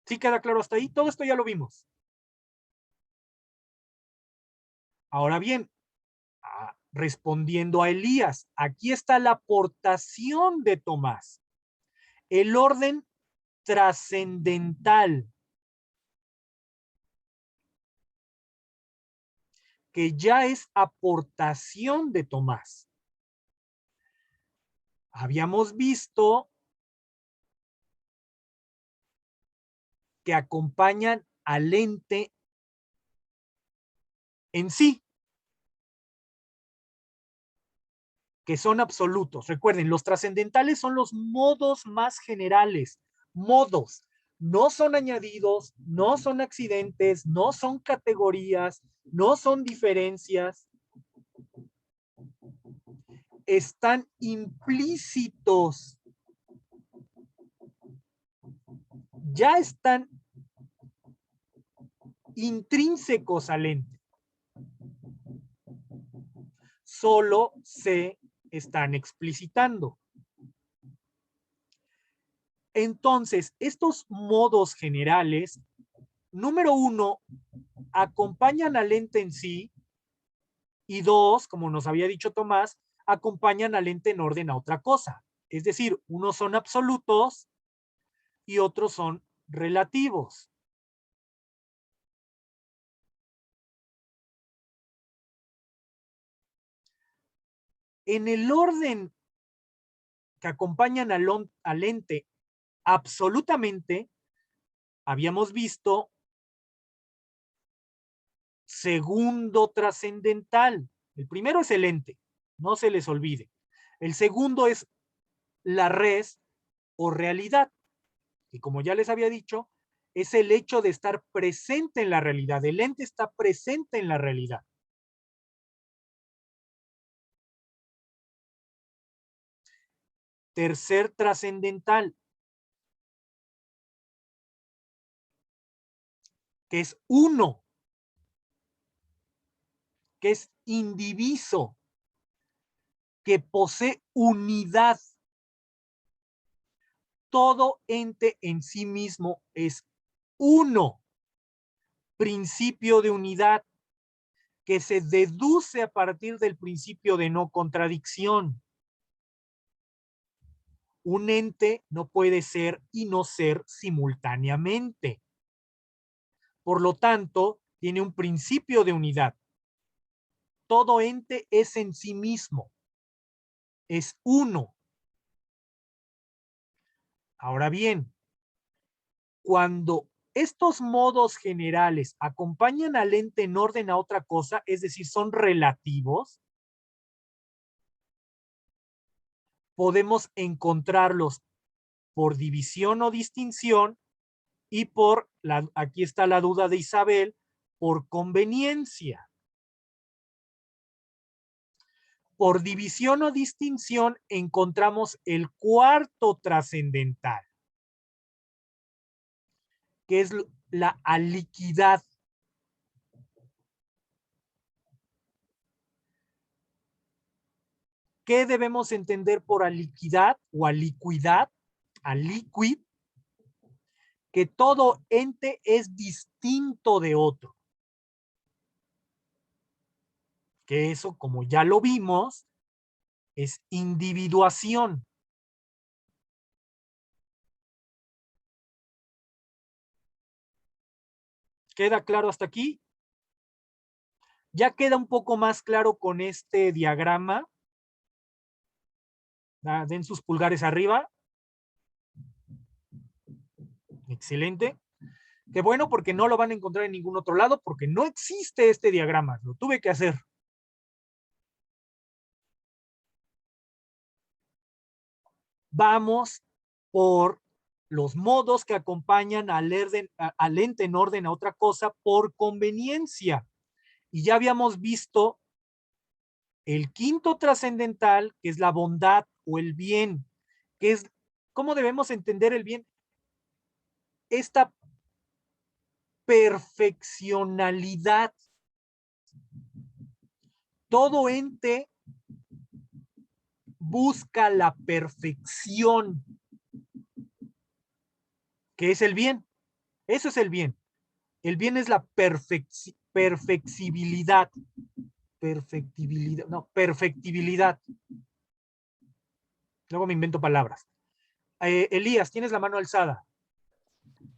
¿Sí queda claro hasta ahí? Todo esto ya lo vimos. Ahora bien, respondiendo a Elías. Aquí está la aportación de Tomás. El orden trascendental, que ya es aportación de Tomás. Habíamos visto que acompañan al ente en sí, que son absolutos. Recuerden, los trascendentales son los modos más generales, modos. No son añadidos, no son accidentes, no son categorías, no son diferencias. Están implícitos. Ya están intrínsecos al ente. Solo se están explicitando. Entonces, estos modos generales, número 1, acompañan al ente en sí, y 2, como nos había dicho Tomás, acompañan al ente en orden a otra cosa. Es decir, unos son absolutos y otros son relativos. En el orden que acompañan al ente absolutamente, habíamos visto segundo trascendental. El primero es el ente, no se les olvide. El segundo es la res o realidad, y como ya les había dicho, es el hecho de estar presente en la realidad. El ente está presente en la realidad. Tercer trascendental, que es uno, que es indiviso, que posee unidad. Todo ente en sí mismo es uno, principio de unidad, que se deduce a partir del principio de no contradicción. Un ente no puede ser y no ser simultáneamente. Por lo tanto, tiene un principio de unidad. Todo ente es en sí mismo. Es uno. Ahora bien, cuando estos modos generales acompañan al ente en orden a otra cosa, es decir, son relativos, podemos encontrarlos por división o distinción y por, aquí está la duda de Isabel, por conveniencia. Por división o distinción encontramos el cuarto trascendental, que es la aliquidad. ¿Qué debemos entender por aliquidad o aliquidad? Aliquid, que todo ente es distinto de otro. Que eso, como ya lo vimos, es individuación. ¿Queda claro hasta aquí? Ya queda un poco más claro con este diagrama. Den sus pulgares arriba. Excelente. Qué bueno, porque no lo van a encontrar en ningún otro lado, porque no existe este diagrama. Lo tuve que hacer. Vamos por los modos que acompañan al ente en orden a otra cosa por conveniencia. Y ya habíamos visto el quinto trascendental, que es la bondad o el bien, que es cómo debemos entender el bien. Esta perfeccionalidad. Todo ente busca la perfección, que es el bien. Eso es el bien. El bien es la perfectibilidad. perfectibilidad, no, perfectibilidad. Luego me invento palabras. Elías, tienes la mano alzada.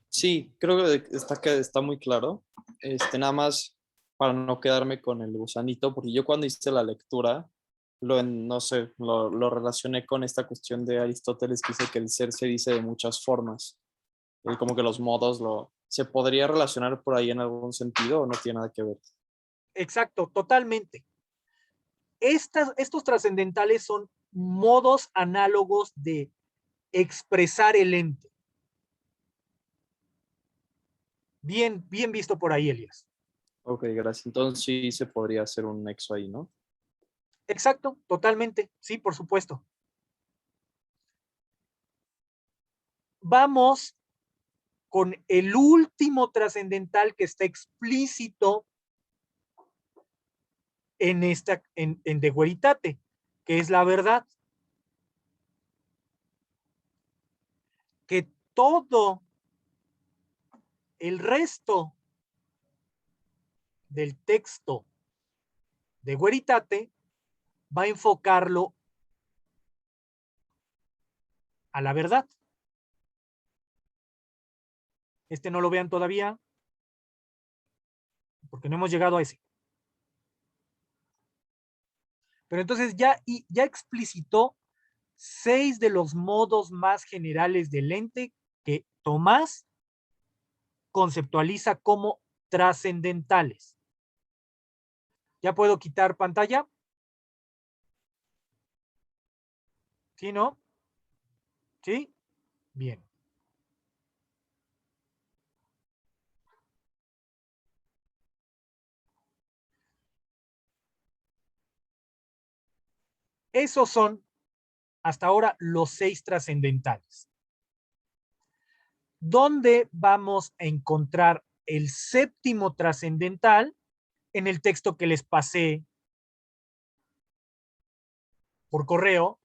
Sí, creo que está muy claro. Nada más para no quedarme con el gusanito, porque yo cuando hice la lectura, no sé, lo relacioné con esta cuestión de Aristóteles que dice que el ser se dice de muchas formas. Y como que los modos ¿se podría relacionar por ahí en algún sentido o no tiene nada que ver? Exacto, totalmente. Estos trascendentales son modos análogos de expresar el ente. Bien, bien visto por ahí, Elías. Ok, gracias. Entonces sí se podría hacer un nexo ahí, ¿no? Exacto, totalmente. Sí, por supuesto. Vamos con el último trascendental que está explícito en De Veritate, que es la verdad. Que todo el resto del texto de Veritate va a enfocarlo a la verdad. No lo vean todavía, porque no hemos llegado a ese. Pero entonces ya explicitó 6 de los modos más generales del ente que Tomás conceptualiza como trascendentales. ¿Ya puedo quitar pantalla? ¿Sí, no? ¿Sí? Bien. Esos son hasta ahora los 6 trascendentales. ¿Dónde vamos a encontrar el séptimo trascendental? En el texto que les pasé por correo,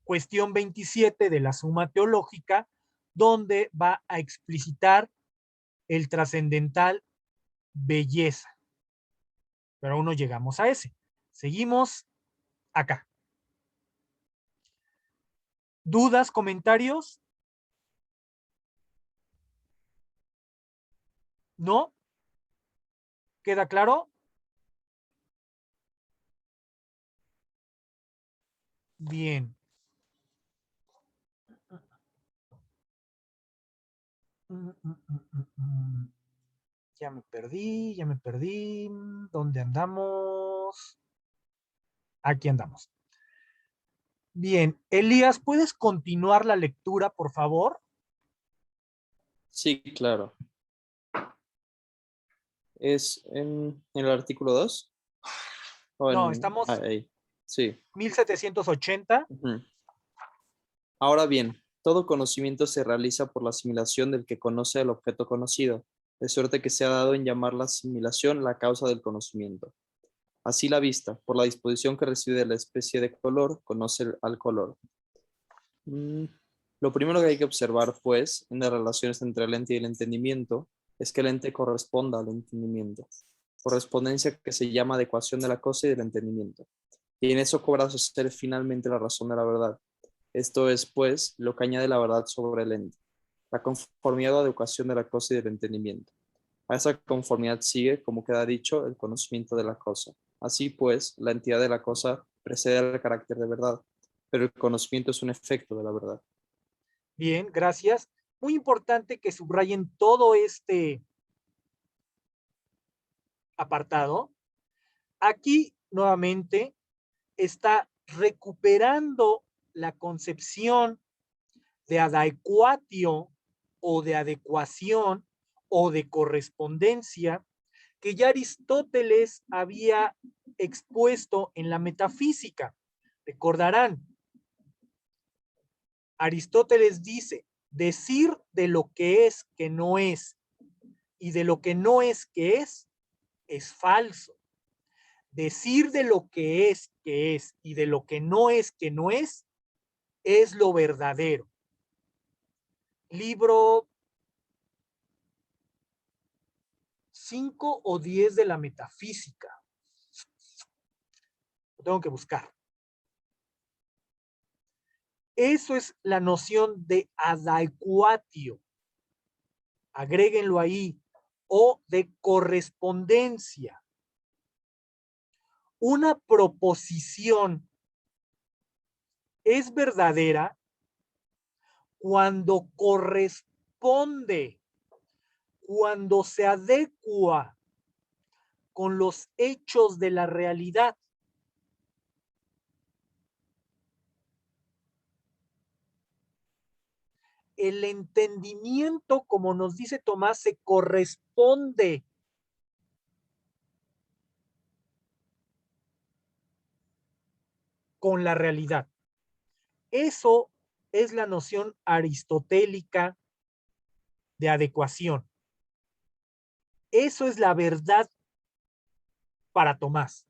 cuestión 27 de la Suma Teológica, donde va a explicitar el trascendental belleza. Pero aún no llegamos a ese. Seguimos acá. ¿Dudas, comentarios? ¿No? ¿Queda claro? Bien. Ya me perdí, ya me perdí. ¿Dónde andamos? Aquí andamos. Bien, Elías, ¿puedes continuar la lectura, por favor? Sí, claro. ¿Es en el artículo 2? No, estamos Ahí. Sí. 1780. Ujú. Ahora bien, todo conocimiento se realiza por la asimilación del que conoce al objeto conocido, de suerte que se ha dado en llamar la asimilación la causa del conocimiento. Así la vista, por la disposición que recibe de la especie de color, conoce al color. Lo primero que hay que observar, pues, en las relaciones entre el ente y el entendimiento, es que el ente corresponda al entendimiento, correspondencia que se llama adecuación de la cosa y del entendimiento, y en eso cobra su ser finalmente la razón de la verdad. Esto es, pues, lo que añade la verdad sobre el ente, la conformidad o adecuación de la cosa y del entendimiento. A esa conformidad sigue, como queda dicho, el conocimiento de la cosa. Así pues, la entidad de la cosa precede al carácter de verdad, pero el conocimiento es un efecto de la verdad. Bien, gracias. Muy importante que subrayen todo este apartado. Aquí, nuevamente, está recuperando la concepción de adecuatio o de adecuación o de correspondencia que ya Aristóteles había expuesto en la metafísica. Recordarán, Aristóteles dice, decir de lo que es que no es y de lo que no es es falso. Decir de lo que es y de lo que no es que no es lo verdadero. Libro 5 o 10 de la metafísica. tengo que buscar. Eso es la noción de adecuatio. Agréguenlo ahí. O de correspondencia. Una proposición es verdadera cuando corresponde, cuando se adecua con los hechos de la realidad. El entendimiento, como nos dice Tomás, se corresponde con la realidad. Eso es la noción aristotélica de adecuación. Eso es la verdad para Tomás,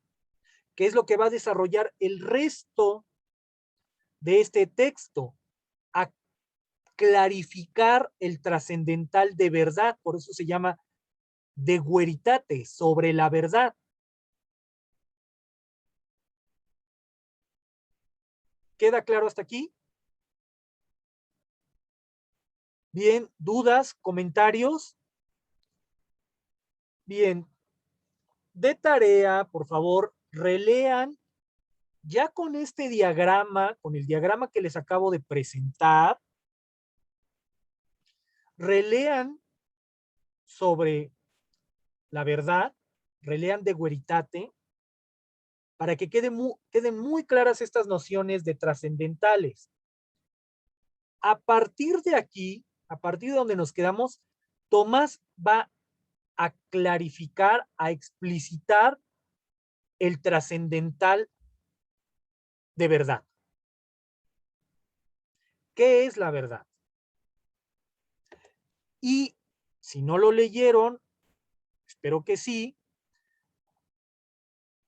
que es lo que va a desarrollar el resto de este texto, a clarificar el trascendental de verdad, por eso se llama de veritate, sobre la verdad. ¿Queda claro hasta aquí? Bien, ¿dudas, comentarios? Bien, de tarea, por favor, relean ya con este diagrama, con el diagrama que les acabo de presentar, relean sobre la verdad, relean de veritate, para que queden muy claras estas nociones de trascendentales. A partir de aquí, a partir de donde nos quedamos, Tomás va a clarificar, a explicitar el trascendental de verdad. ¿Qué es la verdad? Y si no lo leyeron, espero que sí,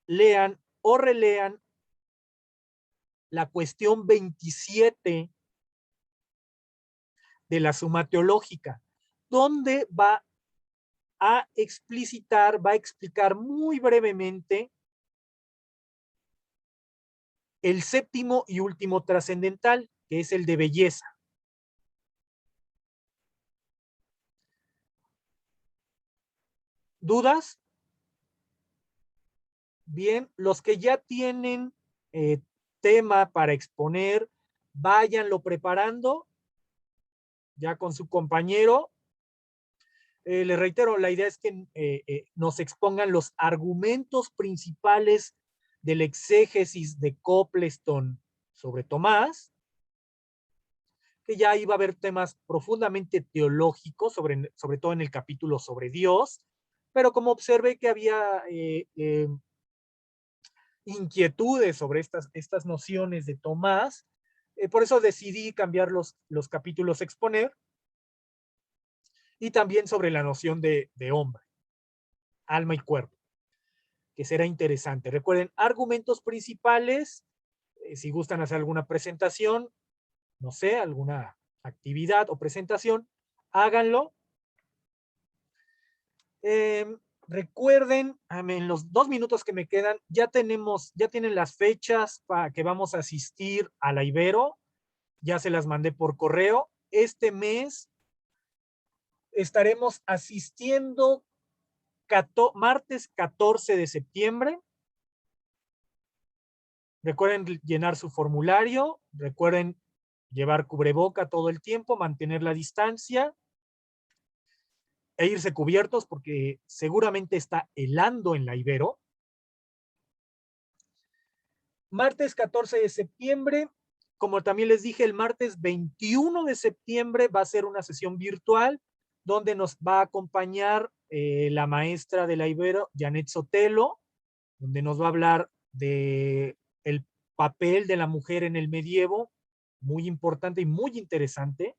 lean o relean la cuestión 27 de la Suma Teológica, donde va a explicitar, va a explicar muy brevemente el séptimo y último trascendental, que es el de belleza. ¿Dudas? Bien, los que ya tienen tema para exponer, váyanlo preparando ya con su compañero. Les reitero, la idea es que nos expongan los argumentos principales del exégesis de Copleston sobre Tomás, que ya iba a haber temas profundamente teológicos, sobre todo en el capítulo sobre Dios, pero como observé que había inquietudes sobre estas nociones de Tomás, por eso decidí cambiar los capítulos a exponer, y también sobre la noción de hombre, alma y cuerpo, que será interesante. Recuerden, argumentos principales, si gustan hacer alguna presentación, no sé, alguna actividad o presentación, háganlo. Recuerden, en los 2 minutos que me quedan, ya tienen las fechas para que vamos a asistir a la Ibero, ya se las mandé por correo. Este mes estaremos asistiendo martes 14 de septiembre. Recuerden llenar su formulario, recuerden llevar cubreboca todo el tiempo, mantener la distancia e irse cubiertos porque seguramente está helando en la Ibero. Martes 14 de septiembre, como también les dije, el martes 21 de septiembre va a ser una sesión virtual donde nos va a acompañar la maestra de la Ibero, Janet Sotelo, donde nos va a hablar de el papel de la mujer en el medievo, muy importante y muy interesante.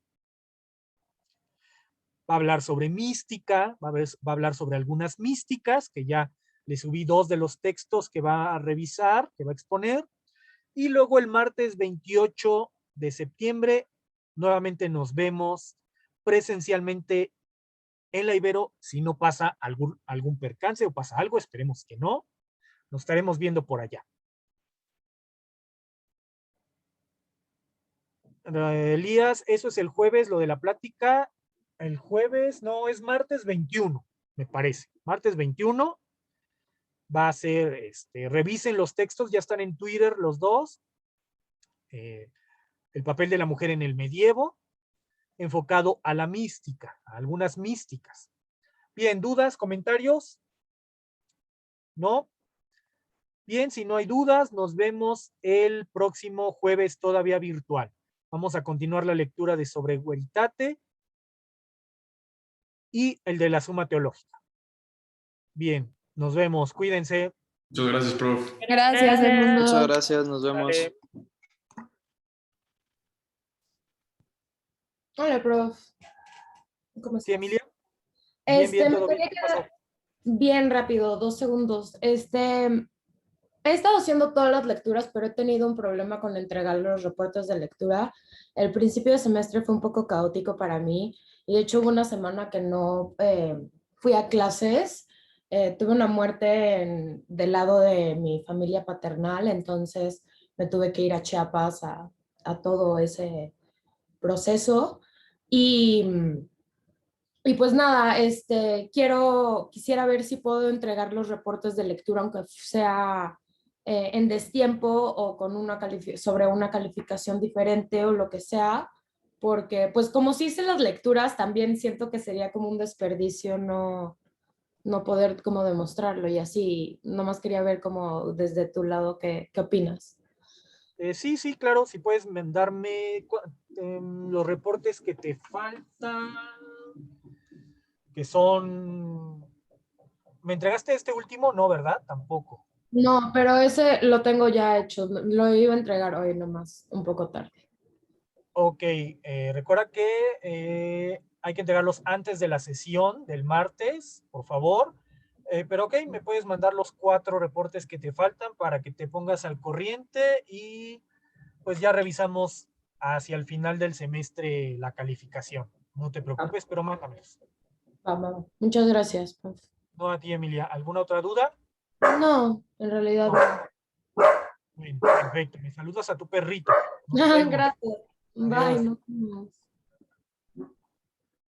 Va a hablar sobre mística, va a hablar sobre algunas místicas, que ya le subí 2 de los textos que va a revisar, que va a exponer. Y luego el martes 28 de septiembre, nuevamente nos vemos presencialmente en la Ibero, si no pasa algún percance o pasa algo, esperemos que no. Nos estaremos viendo por allá. Elías, eso es el jueves, lo de la plática. El jueves, no, es martes 21, me parece. Martes 21 va a ser, revisen los textos, ya están en Twitter los dos. El papel de la mujer en el medievo, enfocado a la mística, a algunas místicas. Bien, ¿dudas, comentarios? ¿No? Bien, si no hay dudas, nos vemos el próximo jueves todavía virtual. Vamos a continuar la lectura de Sobre Veritate y el de la Suma Teológica. Bien, nos vemos, cuídense. Muchas gracias, prof. Gracias, Edmundo. Muchas gracias, nos vemos. Dale. Hola, prof. ¿Cómo Sí, estás? Emilia. Bien, bien, Me todo bien. quería ¿Qué pasó? quedar bien rápido, 2 segundos. He estado haciendo todas las lecturas, pero he tenido un problema con entregar los reportes de lectura. El principio de semestre fue un poco caótico para mí y de hecho hubo una semana que no fui a clases. Tuve una muerte del lado de mi familia paternal, entonces me tuve que ir a Chiapas a todo ese proceso y pues nada, quisiera ver si puedo entregar los reportes de lectura, aunque sea en destiempo o con sobre una calificación diferente o lo que sea, porque pues como sí hice las lecturas, también siento que sería como un desperdicio no poder como demostrarlo y así, nomás quería ver como desde tu lado qué opinas. Sí, sí, claro, si puedes mandarme los reportes que te faltan, que son... ¿Me entregaste este último? No, ¿verdad? Tampoco. No, pero ese lo tengo ya hecho, lo iba a entregar hoy nomás, un poco tarde. Ok, recuerda que hay que entregarlos antes de la sesión del martes, por favor. Pero ok, me puedes mandar los 4 reportes que te faltan para que te pongas al corriente y pues ya revisamos hacia el final del semestre la calificación. No te preocupes, pero mándamelos. Va. Muchas gracias, prof. No a ti, Emilia. ¿Alguna otra duda? No, en realidad no. Bien, perfecto. Me saludas a tu perrito. Nos vemos. Gracias. Bye. Adiós. Nos vemos.